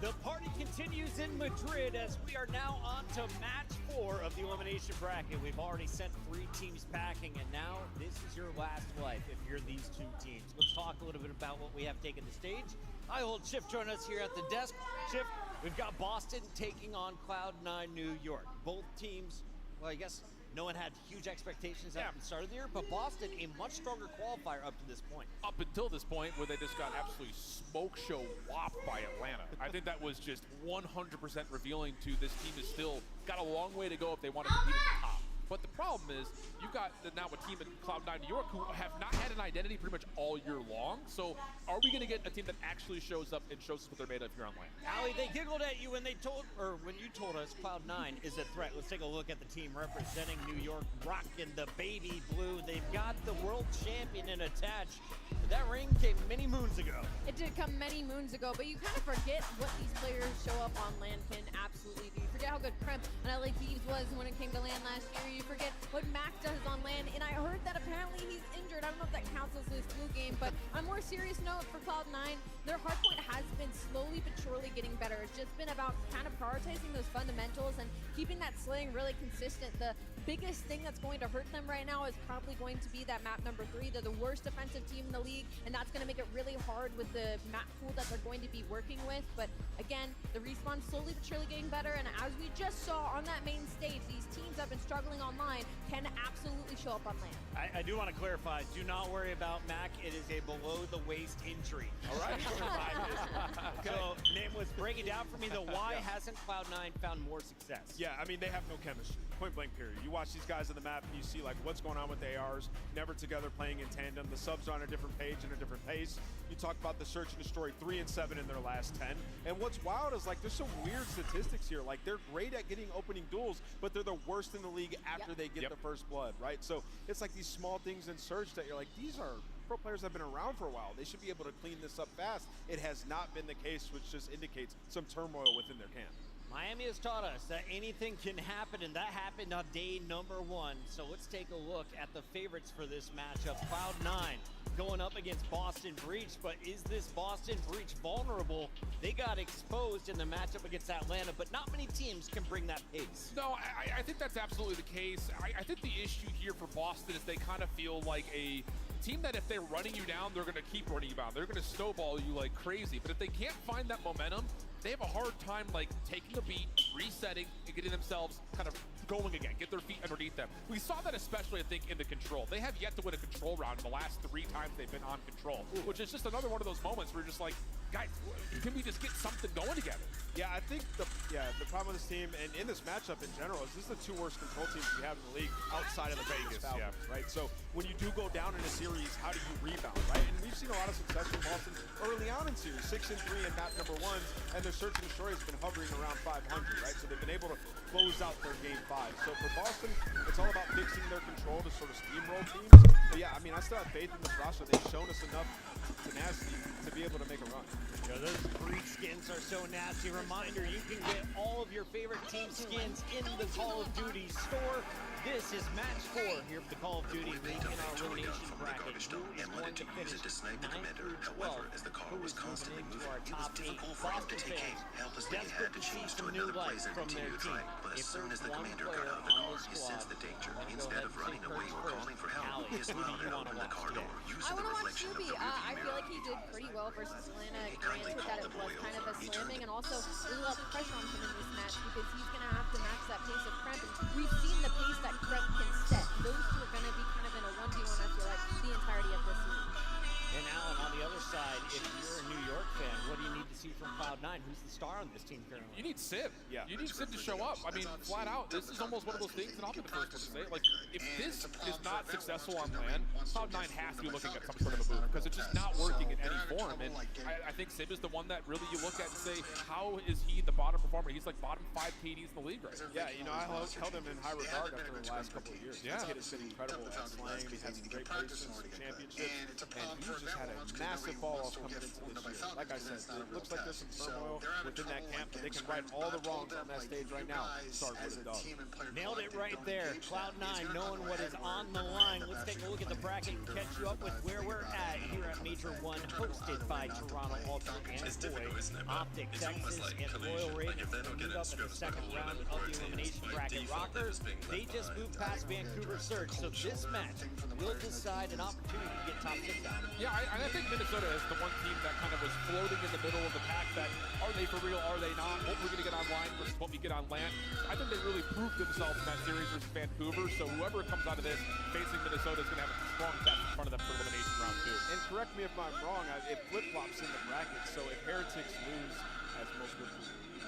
The party continues in Madrid as we are now on to match 4 of the elimination bracket. We've already sent 3 teams packing, and now this is your last life if you're these 2 teams. Let's talk a little bit about what we have taken the stage. I hold Shift join us here at the desk. Shift, we've got Boston taking on Cloud9 New York. Both teams, well, I guess no one had huge expectations at the start of the year, but Boston a much stronger qualifier up to this point. Up until this point where they just got absolutely smoke show whopped by Atlanta. I think that was just 100% revealing to this team is still got a long way to go if they want to compete at the top. But the problem is, you've got now a team in Cloud9 New York who have not had an identity pretty much all year long. So are we going to get a team that actually shows up and shows us what they're made of if you're on land? Allie, they giggled at you when they told, or when you told us Cloud9 is a threat. Let's take a look at the team representing New York, rocking the baby blue. They've got the world champion in attached. That ring came many moons ago. It did come many moons ago, but you kind of forget what these players show up on land can absolutely do. You forget how good Kremp and LA Thieves was when it came to land last year. You forget what Mac does on land, and I heard that apparently he's injured. I don't know if that counts as his flu game, but on a more serious note for Cloud9, their hardpoint has been slowly but surely getting better. It's just been about kind of prioritizing those fundamentals and keeping that slaying really consistent. The biggest thing that's going to hurt them right now is probably going to be that map number 3. They're the worst defensive team in the league, and that's going to make it really hard with the map pool that they're going to be working with. But again, the respawn slowly but surely getting better, and as we just saw on that main stage, these teams that have been struggling online can absolutely show up on land. I do want to clarify, do not worry about Mac. It is a below-the-waist injury. All right. So, Nameless, break it down for me, though. Why hasn't Cloud9 found more success? Yeah, I mean, they have no chemistry. Point blank period. You watch these guys on the map and you see like what's going on with the ARs, never together playing in tandem. The subs are on a different page and a different pace. You talk about the search and destroy 3 and 7 in their last 10. And what's wild is like there's some weird statistics here. Like they're great at getting opening duels, but they're the worst in the league after they get the first blood, right? So it's like these small things in search that you're like, these are pro players that have been around for a while. They should be able to clean this up fast. It has not been the case, which just indicates some turmoil within their camp. Miami has taught us that anything can happen, and that happened on day number 1. So let's take a look at the favorites for this matchup. Cloud9 going up against Boston Breach, but is this Boston Breach vulnerable? They got exposed in the matchup against Atlanta, but not many teams can bring that pace. No, I think that's absolutely the case. I think the issue here for Boston is they kind of feel like a team that if they're running you down, they're going to keep running you down. They're going to snowball you like crazy. But if they can't find that momentum, they have a hard time like taking a beat, resetting, and getting themselves kind of going again, get their feet underneath them. We saw that especially, I think, in the control. They have yet to win a control round in the last 3 times they've been on control, which is just another one of those moments where you're just like, guys, can we just get something going together? Yeah, I think the problem with this team and in this matchup in general is this is the 2 worst control teams we have in the league outside of the Vegas Falcons, right? So when you do go down in a series, how do you rebound, right? And we've seen a lot of success from Boston early on in series, 6 and 3 in map number 1s, and their search and destroy has been hovering around 500, right? So they've been able to close out their game 5. So for Boston, it's all about fixing their control to sort of steamroll teams. But yeah, I mean, I still have faith in this roster. They've shown us enough tenacity to be able to make a run. You know, those Breach skins are so nasty. Reminder, you can get all of your favorite team skins in the Call of Duty store. This is match 4 here for the Call of Duty League in our elimination bracket. Who is going to finish 9 through 12? Who is moving into our top 8? Boston fans desperate to see some new life from their team. If there's one player on this squad, instead of running away or calling for help, who do you want to watch today? I want to watch Shuby. I feel like he did pretty well versus Atlanta. Granted that it was kind of a slamming, and also there's a lot of pressure on him in this match because he's going to have to match that pace of Kremp. And we've seen the pace that Kremp can set. Those two are going to be kind of in a 1v1, I feel like, the entirety of this season. And Alan, on the other side, if you're a New York fan, what do you need to see from Cloud9? Who's the star on this team currently? You need Sid. Yeah. You need Sid to show up. I mean, flat out, this is almost one of those things, and I'll be the first one to say it. Like, if this is not successful on land, Cloud9 has to be looking at some sort of a move because it's just not working in any form. And I think Sid is the one that really you look at and say, how is he the bottom performer? He's like bottom 5 KDs in the league right now. Yeah, you know, I held him in high regard after the last couple of years. Yeah. This kid has been incredible at slaying. He had some great places, some championships, and he just had a massive fall off coming into this year. Like I said, it looks like there's some turmoil within that camp, but they can right all the wrongs on that stage right now. Start with a dub. Nailed it right there. Cloud9 knowing what is on the line. Let's take a look at the bracket and catch you up with where we're at here at Major 1, hosted by Toronto Ultra and Boy, Optic, Texas, and Royal Ravens. Moved up in the second round of the elimination bracket. Rockers, they just moved past Vancouver Surge, so this match will decide an opportunity to get top 6 out. Yeah, I think Minnesota is the one team that kind of was floating in the middle of the pack that, are they for real, are they not? What we're going to get online versus what we get on land. I think they really proved themselves in that series versus Vancouver, so whoever comes out of this facing Minnesota is going to have a strong test in front of them for elimination round 2. And correct me if I'm wrong, it flip-flops in the bracket, so if Heretics lose, as most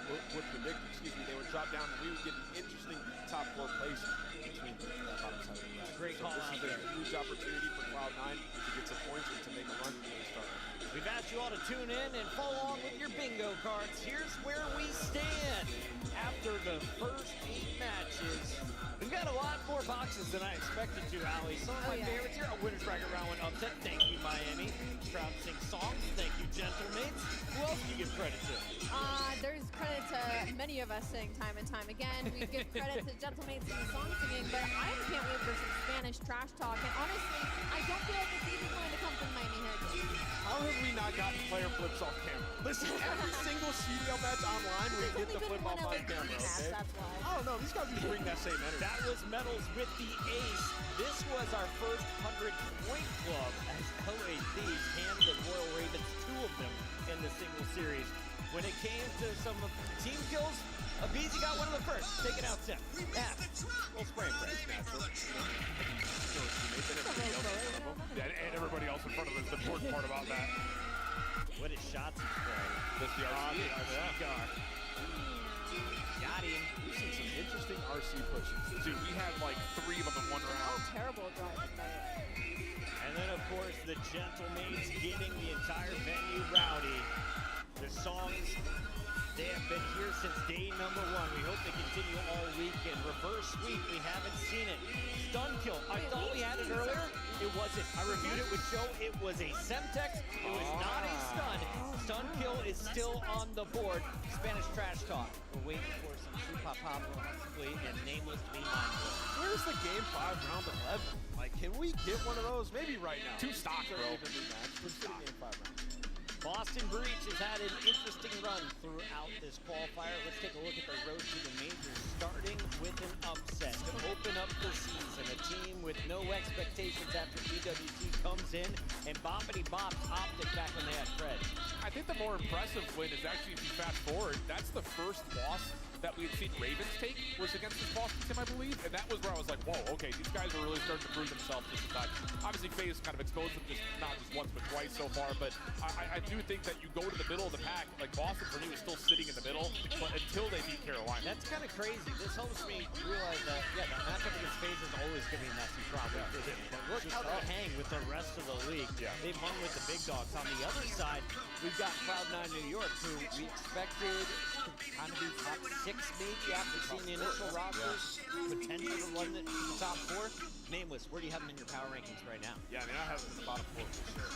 would predict, they would drop down and we would get an interesting top 4 place between the bottom side of the bracket. Great call this is a huge opportunity for Cloud9 to get some points and to make a run from the start. We've asked you all to tune in and follow along with your bingo cards. Here's where we stand after the first 8 matches. We've got a lot more boxes than I expected to, Ali. Some of my favorites here. A winner's bracket round 1 upset. Thank you, Miami. Crowd sing songs. Thank you, Gentlemates. Who else do you give credit to? There's credit to many of us saying time and time again. We give credit to Gentlemates and song singing, but I can't wait for some Spanish trash talk. And honestly, I don't feel like it's even going to come from Miami Heritage. How have we not gotten player flips off camera? Listen, every single CDL match online, we get the flip off on camera, okay? I don't know, these guys need to bring that same energy. That was Metals with the ace. This was our first 100-point club as LA Thieves handed the Royal Ravens 2 of them in the single series. When it came to some team kills, Abizi got one of the first, taking out Sim. Yeah, little spray and pray. And everybody else in front of us, the important part about that. What is shots he's throwing? That's the RC. Got him. We've seen some interesting RC pushes. Dude, we had like 3 of them in one round. Terrible driving. And then, of course, the Gentlemaids getting the entire venue rowdy. The songs, they have been here since day number 1. We hope they continue all weekend. Reverse sweep, we haven't seen it. Stun kill, I thought we had it earlier. It wasn't. I reviewed it with Joe. It was a Semtex. It was not a stun. Stun kill is still on the board. Spanish trash talk. We're waiting for some super possibly and nameless to be mindful. Where's the game 5 round 11? Like, can we get one of those? Maybe right now. 2 stock, bro. Let's get a game 5 round. Boston Breach has had an interesting run throughout this qualifier. Let's take a look at the road to the majors, starting with an upset to open up the season. A team with no expectations after PWC comes in and boppity bops Optic back when they had Fred. I think the more impressive win is actually, if you fast forward, that's the first loss that we had seen Ravens take was against this Boston team, I believe, and that was where I was like, whoa, okay, these guys are really starting to prove themselves just a touch. Obviously, FaZe kind of exposed them not just once, but twice so far, but I do think that you go to the middle of the pack, like Boston for me was still sitting in the middle, but until they beat Carolina. That's kind of crazy. This helps me realize that, yeah, that matchup against FaZe is always going to be messy, probably. Yeah. But look how they hang with the rest of the league. Yeah. They've hung with the big dogs. On the other side, we've got Cloud9 New York, who we expected to kind of be top 6 maybe after seeing the initial rosters, potentially to run the top 4. Nameless, where do you have them in your power rankings right now? Yeah, I mean, I have them in the bottom 4 for sure.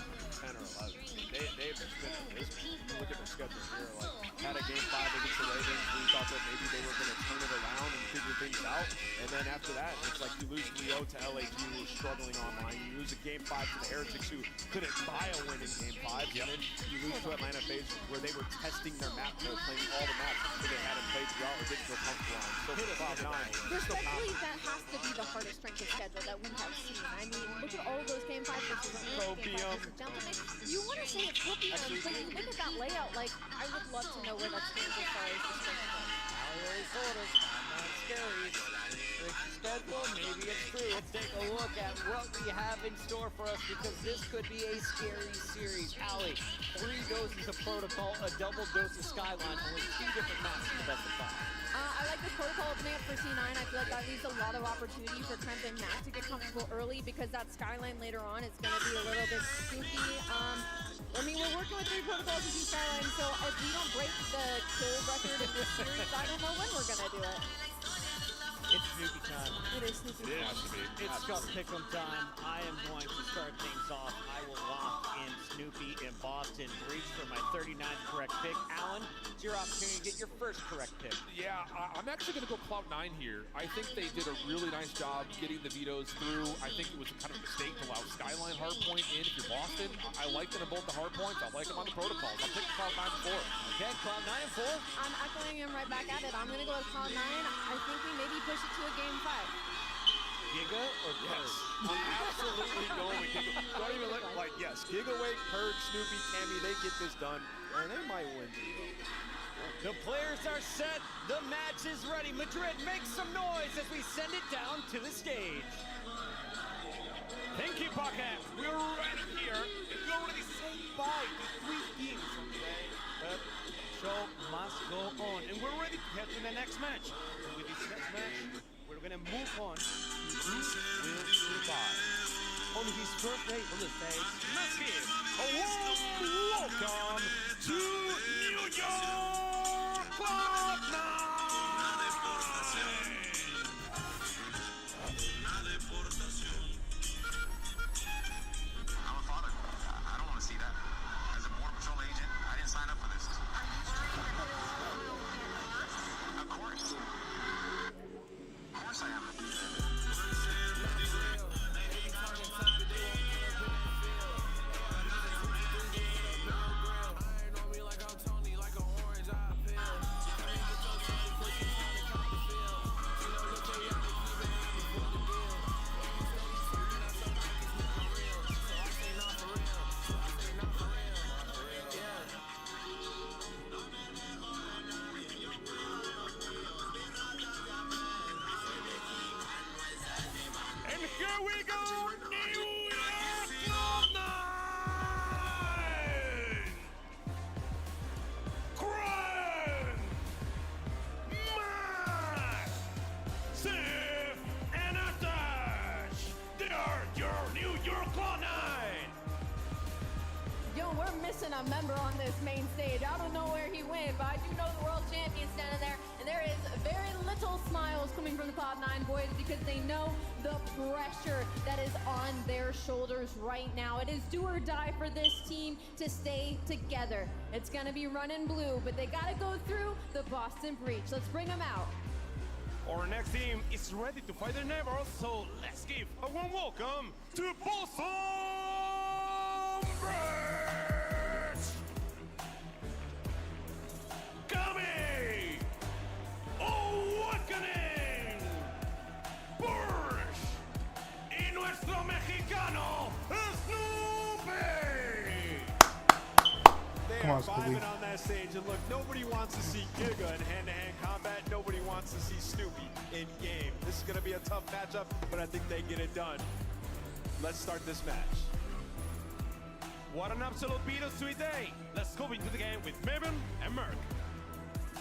10 or 11. They've been abysmal. Look at their schedule here. Like, had a game 5 against the Ravens. We thought that maybe they were going to turn it around and figure things out. And then after that, it's like you lose 3-0 to LAG, who were struggling online. You lose a game 5 to the Heretics, who couldn't buy a win in game 5. And then you lose to Atlanta FaZe, where they were testing their map pool, playing all the maps that they hadn't played throughout or didn't feel comfortable on. So for Cloud9, Respectfully, that has to be the hardest strength of schedule that we have seen. I mean, look at all of those game 5 versus Gentlemen. You want to say it's Copium, but you look at that layout, like, I would love to know where that stands as far as the strength goes. Already told us, not scary. Tricky schedule, maybe it's true. Let's take a look at what we have in store for us, because this could be a scary series. Allie, 3 doses of Protocol, a double dose of Skyline, only 2 different maps in the best of 5. I like this protocol opening up for C9. I feel like that leaves a lot of opportunity for Trent and Matt to get comfortable early, because that Skyline later on is going to be a little bit spooky. I mean, we're working with 3 protocols in Skyline, so if we don't break the kill record in this series, I don't know when we're going to do it. It's Snoopy time. It is Snoopy time. It has to be. It's Scuff Pick'em time. I am going to start things off. I will lock in Snoopy in Boston. Breach for my 39th correct pick. Alan, it's your opportunity to get your first correct pick. Yeah, I'm actually going to go Cloud9 here. I think they did a really nice job getting the vetoes through. I think it was kind of a mistake to allow Skyline hardpoint in if you're Boston. I like them in both the hardpoints. I like them on the protocols. I'm picking Cloud9 and 4. Okay, Cloud9 and 4. I'm echoing him right back at it. I'm going to go with Cloud9. I think we maybe push it to a game 5. Giga or Purge? I'm absolutely going with Giga. Don't even look like, yes, Gigawake, Purge, Snoopy, Cammy, they get this done, and they might win. The players are set. The match is ready. Madrid, make some noise as we send it down to the stage. Thank you, Podcast. We're ready here. And we already say bye to 3 teams, okay? But show must go on. And we're ready to head to the next match. And with this next match, we're going to move on to who will survive. On his first day on the stage, let's give a warm welcome to New York Cloud9! even a member on this main stage. I don't know where he went, but I do know the world champion standing there, and there is very little smiles coming from the Cloud9 boys because they know the pressure that is on their shoulders right now. It is do or die for this team to stay together. It's gonna be running blue, but they gotta go through the Boston Breach. Let's bring them out. Our next team is ready to fight their neighbors, so let's give a warm welcome to Boston Breach! Gaming! Awakening! Burst! Y nuestro mexicano, Snoopy! They are vibing on that stage, and look, nobody wants to see Giga in hand-to-hand combat. Nobody wants to see Snoopy in game. This is going to be a tough matchup, but I think they get it done. Let's start this match. What an absolute bittersweet day. Let's go into the game with Maven and Merc.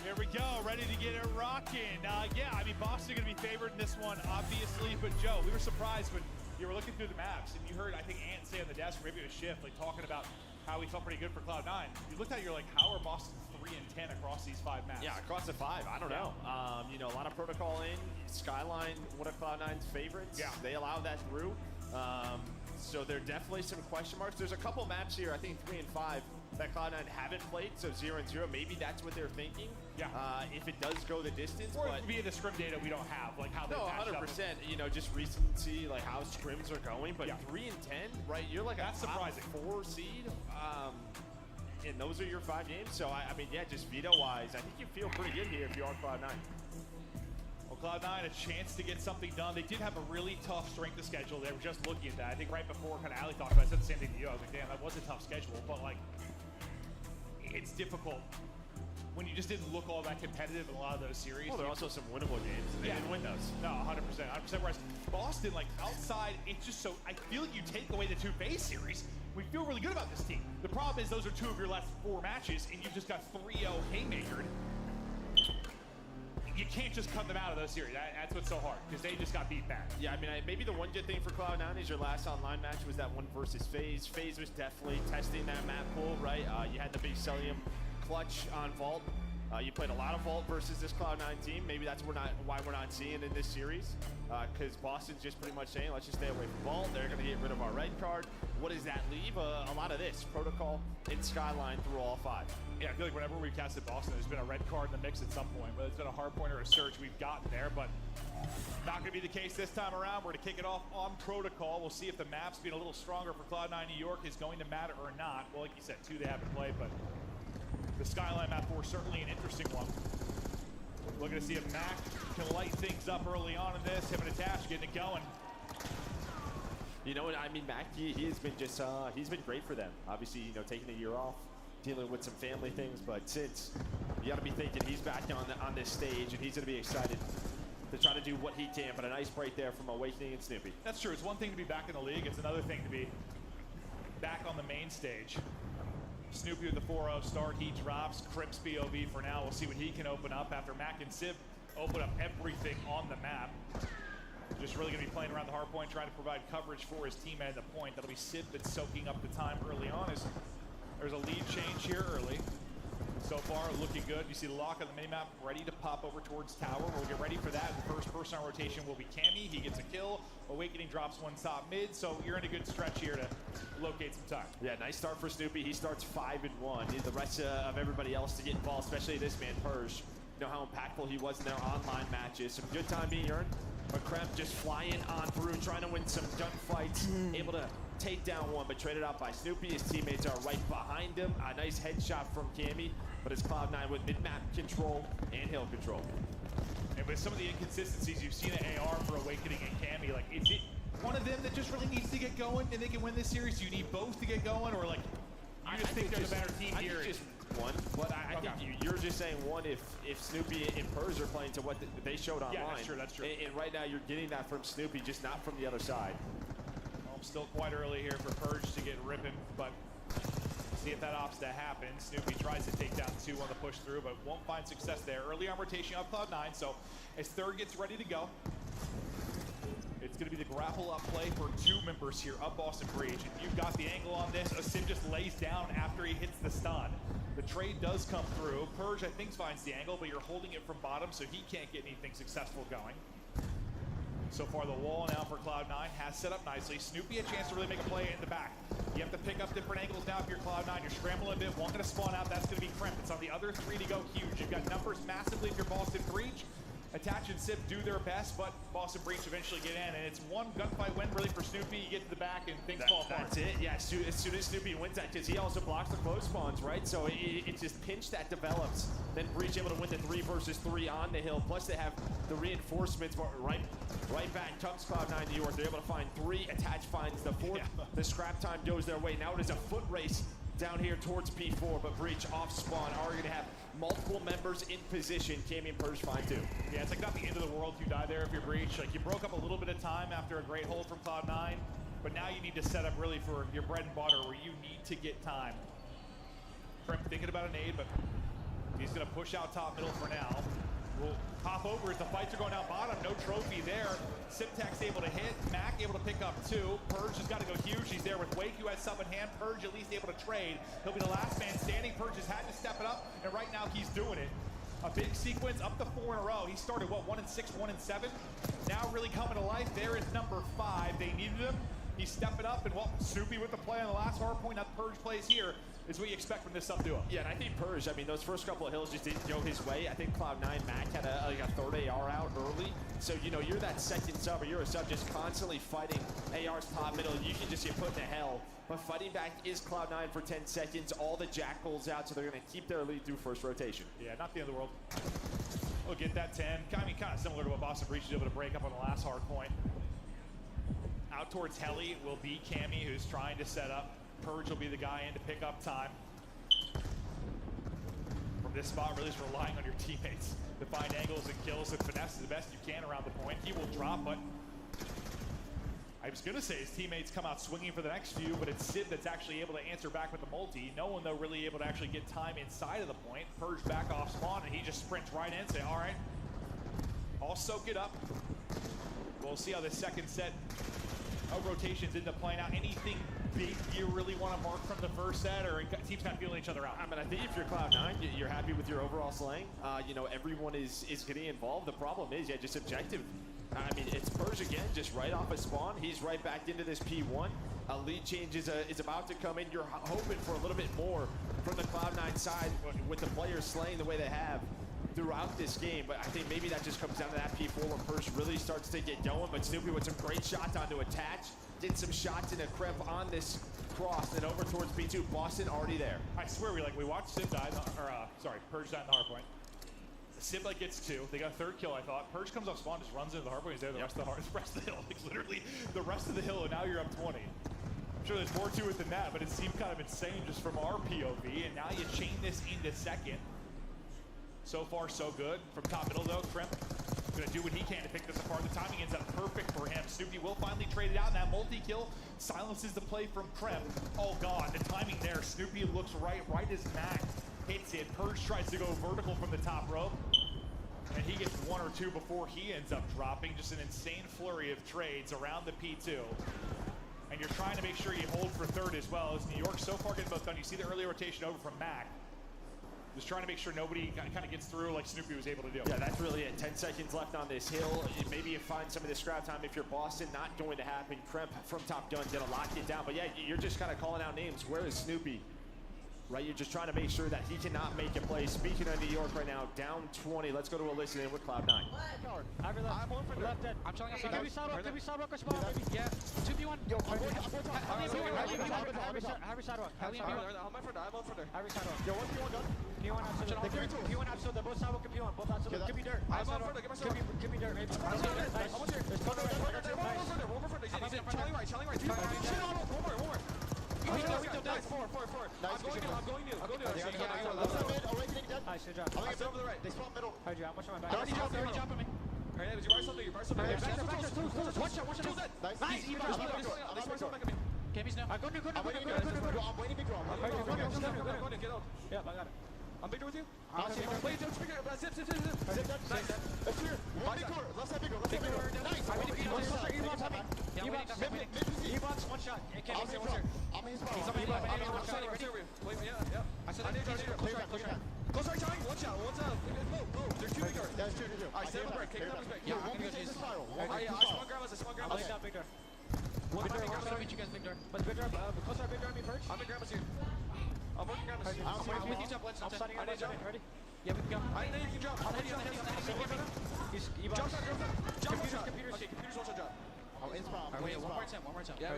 Here we go, ready to get it rocking. Yeah, I mean, Boston going to be favored in this one, obviously. But Joe, we were surprised when you were looking through the maps, and you heard, I think, Ant say on the desk, or maybe it was Shift, like talking about how he felt pretty good for Cloud9. You looked at it, you're like, how are Boston 3 and 10 across these 5 maps? Yeah, across the 5, I don't know. You know, a lot of protocol in. Skyline, one of Cloud9's favorites. Yeah. They allow that through. So there are definitely some question marks. There's a couple maps here, I think 3 and 5, that Cloud9 haven't played, so 0 and 0. Maybe that's what they're thinking. Yeah. If it does go the distance. Or but via the scrim data we don't have, like how they no, match 100%. up. You know, just recency, like how scrims are going. But 3 and 10, right? You're like that's a top surprising. 4 seed. And those are your 5 games. So, I mean, yeah, just veto-wise, I think you feel pretty good here if you are Cloud9. Well, Cloud9, a chance to get something done. They did have a really tough strength of schedule. They were just looking at that. I think right before kind of Ali talked about it, I said the same thing to you. I was like, damn, that was a tough schedule. But, like, it's difficult when you just didn't look all that competitive in a lot of those series. Well, there are also some winnable games, and they didn't win those. No, 100%. 100%. Whereas Boston, like, outside, it's just so, I feel like you take away the 2 base series, we feel really good about this team. The problem is those are 2 of your last 4 matches, and you've just got 3-0 haymakered. You can't just cut them out of those series. That's what's so hard, because they just got beat back. Yeah, I mean, maybe the one good thing for Cloud9 is your last online match was that one versus FaZe. FaZe was definitely testing that map pool, right? You had the big Celium clutch on Vault. You played a lot of Vault versus this Cloud9 team. Maybe that's why we're not seeing in this series, because Boston's just pretty much saying, let's just stay away from Vault. They're going to get rid of our red card. What does that leave? A lot of this, Protocol and Skyline through all 5. Yeah, I feel like whenever we've casted Boston, there's been a red card in the mix at some point. Whether it's been a hard point or a search, we've gotten there, but not going to be the case this time around. We're going to kick it off on Protocol. We'll see if the maps being a little stronger for Cloud9 New York is going to matter or not. Well, like you said, 2 they haven't played, but the Skyline map 4 certainly an interesting one. Looking to see if Mac can light things up early on in this. Him and Atash getting it going. You know what, I mean, Mac, he has been just, he's been great for them. Obviously, you know, taking a year off, dealing with some family things, but since, you gotta be thinking he's back on this stage, and he's gonna be excited to try to do what he can, but a nice break there from Awakening and Snoopy. That's true. It's one thing to be back in the league. It's another thing to be back on the main stage. Snoopy with the 4-0 start. He drops. Crips POV for now. We'll see what he can open up after Mac and Civ open up everything on the map. Just really going to be playing around the hard point, trying to provide coverage for his team at the point. That'll be Civ that's soaking up the time early on. As there's a lead change here early. So far, looking good. You see the lock on the minimap ready to pop over towards Tower. We'll get ready for that. The first person on rotation will be Cammy. He gets a kill. Awakening drops one top mid, so you're in a good stretch here to locate some time. Yeah, nice start for Snoopy. He starts 5-1. Need the rest of everybody else to get involved, especially this man, Purge. You know how impactful he was in their online matches. Some good time being earned. McCrep just flying on through, trying to win some gunfights. Able to take down one, but traded out by Snoopy. His teammates are right behind him. A nice headshot from Cammy, but it's Cloud9 with mid-map control and hill control. And with some of the inconsistencies, you've seen an AR for Awakening and Cammy. Like, is it one of them that just really needs to get going and they can win this series? Do you need both to get going, or like, you just think they're the better team here? I think just one, but I think you're just saying one if Snoopy and Purge are playing to what they showed online. Yeah, that's true. And right now you're getting that from Snoopy, just not from the other side. Well, still quite early here for Purge to get ripping, but see if that opts to happen. Snoopy tries to take down 2 on the push through, but won't find success there. Early on rotation of Cloud9, so as third gets ready to go, it's going to be the grapple up play for two members here up Boston Breach. And you've got the angle on this. Sim just lays down after he hits the stun. The trade does come through. Purge, I think, finds the angle, but you're holding it from bottom, so he can't get anything successful going. So far, the wall now for Cloud9 has set up nicely. Snoopy a chance to really make a play in the back. You have to pick up different angles now if you're Cloud9. You're scrambling a bit. One going to spawn out. That's going to be Crimp. It's on the other three to go huge. You've got numbers massively if you're Boston Breach. Attach and Sip do their best, but Boston Breach eventually get in, and it's one gunfight win really for Snoopy. You get to the back and things fall apart. That's it. Yeah, as soon as Snoopy wins that, because he also blocks the close spawns, right? So it's just pinch that develops. Then Breach able to win the 3 versus 3 on the hill. Plus they have the reinforcements right back. Comes Cloud9 New York. They're able to find 3. Attach finds the 4th. Yeah. The scrap time goes their way. Now it is a foot race down here towards P4, but Breach off spawn are going to have multiple members in position. Cammy and Purge find 2. Yeah, it's like not the end of the world if you die there if you're Breach. Like you broke up a little bit of time after a great hold from Cloud9, but now you need to set up really for your bread and butter where you need to get time. Crimp thinking about a nade, but he's going to push out top middle for now. We'll hop over as the fights are going down bottom. No trophy there. Simtax able to hit. Mac able to pick up 2. Purge has got to go huge. He's there with Wake, who has sub in hand. Purge at least able to trade. He'll be the last man standing. Purge has had to step it up, and right now he's doing it. A big sequence up to 4 in a row. He started, what, 1 and 6, 1 and 7? Now really coming to life. There is number 5. They needed him. He's stepping up, and well, Soupy with the play on the last hard point. Now Purge plays here. Is what you expect from this sub-duo. Yeah, and I think Purge, I mean, those first couple of hills just didn't go his way. I think Cloud9 Mac had a 3rd AR out early. So, you know, you're that second sub, or you're a sub just constantly fighting AR's top middle. You can just get put in hell. But fighting back is Cloud9 for 10 seconds. All the Jackals out, so they're going to keep their lead through first rotation. Yeah, not the end of the world. We'll get that 10. I mean, kind of similar to what Boston Breach was able to break up on the last hard point. Out towards Heli will be Cammy, who's trying to set up. Purge will be the guy in to pick up time. From this spot, really just relying on your teammates to find angles and kills and finesse the best you can around the point. He will drop, but I was going to say his teammates come out swinging for the next few, but it's Sid that's actually able to answer back with the multi. No one, though, really able to actually get time inside of the point. Purge back off spawn, and he just sprints right in, say, all right, I'll soak it up. We'll see how this second set of rotations end up playing out. Anything big you really want to mark from the first set, or teams kind of feeling each other out? I mean, I think if you're Cloud9, you're happy with your overall slaying. You know, everyone is getting involved. The problem is, yeah, just objective. I mean, it's Purge again, just right off a spawn. He's right back into this P1. A lead change is about to come in. You're hoping for a little bit more from the Cloud9 side with the players slaying the way they have throughout this game, but I think maybe that just comes down to that P4 where Purge really starts to get going, but Snoopy with some great shots onto attach, did some shots in a Crep on this cross, and over towards P2. Boston already there. I swear we watched Sim die, Purge die in the hard point. Sim gets 2. They got a 3rd kill, I thought. Purge comes off spawn, just runs into the hard point. He's there the rest of the hill. Like literally the rest of the hill, and now you're up 20. I'm sure there's more to it than that, but it seemed kind of insane just from our POV, and now you chain this into second. So far, so good. From top middle, though, Crimp gonna do what he can to pick this apart. The timing ends up perfect for him. Snoopy will finally trade it out, and that multi-kill silences the play from Crimp. Oh, God, the timing there. Snoopy looks right as Mac hits it. Purge tries to go vertical from the top rope, and he gets 1 or 2 before he ends up dropping. Just an insane flurry of trades around the P2. And you're trying to make sure you hold for 3rd as well, as New York so far getting both done. You see the early rotation over from Mac. Just trying to make sure nobody kind of gets through like Snoopy was able to do. Yeah, that's really it. 10 seconds left on this hill. Maybe you find some of this scrap time if you're Boston. Not going to happen. Kremp from Top Gun gonna lock it down. But yeah, you're just kind of calling out names. Where is Snoopy? Right, you're just trying to make sure that he cannot make a play. Speaking of New York right now, down 20. Let's go to a listen in with Cloud9. I'm on for left. I'm telling you, give me sidewalk or spot. Yeah, 2v1. Yo, Harry sidewalk. I'm on for there. Harry sidewalk. Yo, what's P1 gun? P1 absolute. P1 absolute. They're both sidewalk and P1. Both absolute. Give me dirt. I'm on for there. Give me sidewalk. Give me dirt. Nice. I'm on there. There's one over there. Charlie right. One more. Nice. I'm going new. Nice, good job. I'm over the right. They spawn middle. Heard you. I'm watching my back. Already dropping me. Alright, did you bar something? One shot. Nice. They spawn back at me. Cammy's now. I'm going new. I'm waiting big roll. Get out. Yeah, I got it. I'm bigger with you. Wait, don't speak. Zip. Zip. Nice. That's clear. One big door. Let's have big door. Let's have big door. Nice. E-box, one shot. It can't be one shot. I'm in his spot. He's on my E-box. One shot right here. Wait, yeah. I said I need to close right. Close right, Johnny. One shot. Move. There's two big doors. There's two. Alright, stay on the break. Take them back. Yeah, one big door. Spiral. I spawn grandma's. I'll big door. One big door. I'm gonna meet you guys big door. But big door, close right big door on me first. I'm in grandma's here. I'm working grandma's here. I'm with you, jump. Let's jump. I need to jump. Ready? Yeah, we can go. I know you can jump. I'll hit you on the head. He's jump shot. Computer's one shot drop. Oh, in spawn. Wait, one more time. Yeah.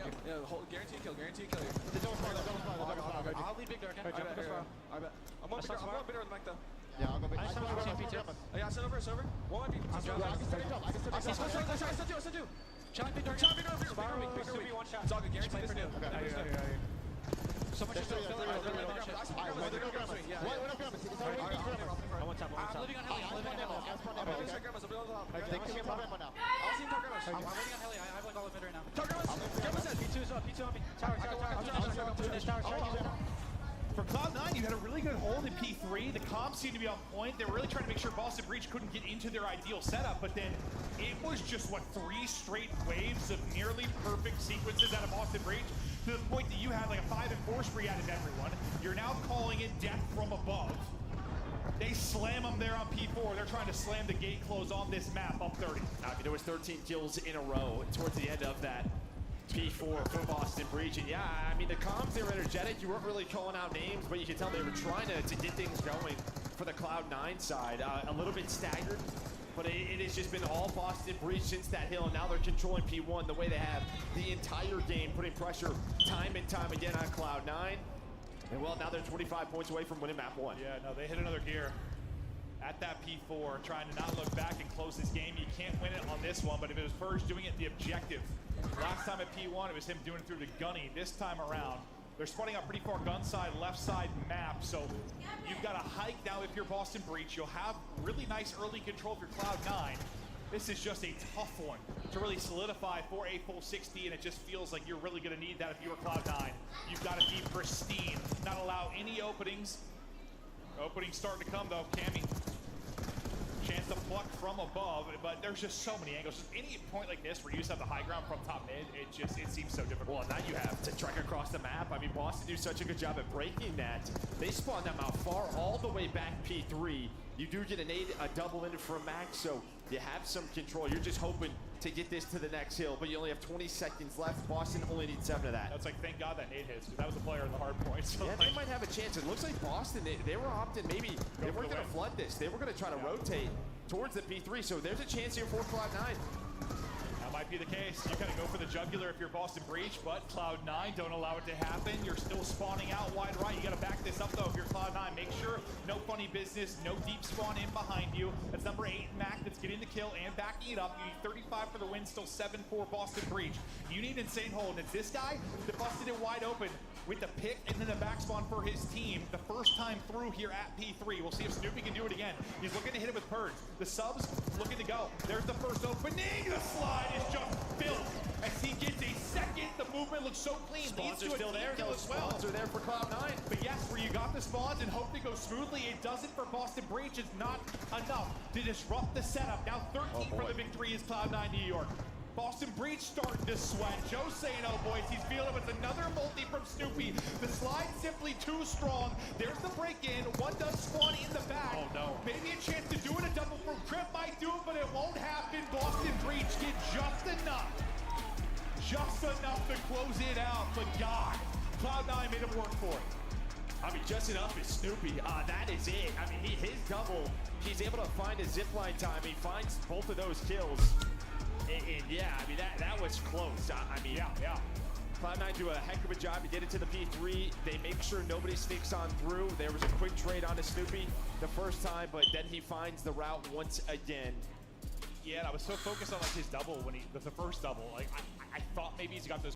Guarantee kill. The double spawn. I'll lead big door, okay? I bet. I'm going big door with the mic though. Yeah, I'll go big. Yeah, send over. One might be. I can send you. Challenge big door. Big door. One shot. It's all good. Guarantee this deal. Okay. So much is I'm living on heli. I'm waiting on heli. I have like all of it right now. P2 is up. P2 on me. Tower. For Cloud9, you had a really good hold in P3. The comms seemed to be on point. They were really trying to make sure Boston Breach couldn't get into their ideal setup, but then it was just, 3 straight waves of nearly perfect sequences out of Boston Breach, to the point that you had like a 5 and 4 spree out of everyone. You're now calling it death from above. They slam them there on P4. They're trying to slam the gate close on this map up 30. There was 13 kills in a row towards the end of that P4 for Boston Breach. And yeah, the comms, they were energetic. You weren't really calling out names, but you could tell they were trying to get things going for the Cloud9 side. A little bit staggered, but it has just been all Boston Breach since that hill, and now they're controlling P1 the way they have the entire game, putting pressure time and time again on Cloud9. And well, now they're 25 points away from winning map 1. Yeah, no, they hit another gear at that P4, trying to not look back and close this game. You can't win it on this one, but if it was Purge doing it the objective, last time at P1, it was him doing it through the gunny. This time around, they're spreading out pretty far gun side, left side map, so you've got a hike now if you're Boston Breach. You'll have really nice early control if you're Cloud9. This is just a tough one to really solidify for a full 60, and it just feels like you're really going to need that if you're Cloud9. You've got to be pristine, not allow any openings. Openings starting to come though. Cammy, chance to pluck from above, but there's just so many angles. Just any point like this where you just have the high ground from top mid, it seems so difficult. Well, now you have to trek across the map. Boston do such a good job at breaking that. They spawn them out far, all the way back P3. You do get a double in from Max, so you have some control. You're just hoping to get this to the next hill, but you only have 20 seconds left. Boston only needs 7 of that. That's like, thank God that nade hits, because that was the player in the hard point. So yeah, they might have a chance. It looks like Boston, they were opting, maybe they weren't going to flood this. They were going to try to rotate towards the P3, so there's a chance here for Cloud9. That might be the case. You kind of go for the jugular if you're Boston Breach, but Cloud9 don't allow it to happen. You're still spawning out wide right. You got to back this up though if you're Cloud9. Make sure no funny business, no deep spawn in behind you. That's number 8 Mac that's getting the kill and backing it up. You need 35 for the win, still 7 for Boston Breach. You need insane hold. It's this guy that busted it wide open with the pick and then the back spawn for his team the first time through here at P3. We'll see if Snoopy can do it again. He's looking to hit it with Purge. The subs looking to go. There's the first opening. The slide is just filled as he gets a second. The movement looks so clean. Spawns are still there. Those spawns are there for Cloud9. But yes, where you got the spawns and hope they go smoothly, it doesn't for Boston Breach. It's not enough to disrupt the setup. Now 13 for the victory is Cloud9 New York. Boston Breach starting to sweat. Joe saying, oh boys, he's feeling with another multi from Snoopy. The slide simply too strong. There's the break in. One does spawn in the back. Oh no. Maybe a chance to do it. A double from Crip might do it, but it won't happen. Boston Breach get just enough. Just enough to close it out. But God, Cloud9 made him work for it. Just enough is Snoopy. That is it. His double, he's able to find a zipline time. He finds both of those kills. And yeah, that was close. Yeah. Cloud9 do a heck of a job to get it to the P3. They make sure nobody sneaks on through. There was a quick trade onto Snoopy the first time, but then he finds the route once again. Yeah, and I was so focused on his double when the first double. I thought maybe he's got those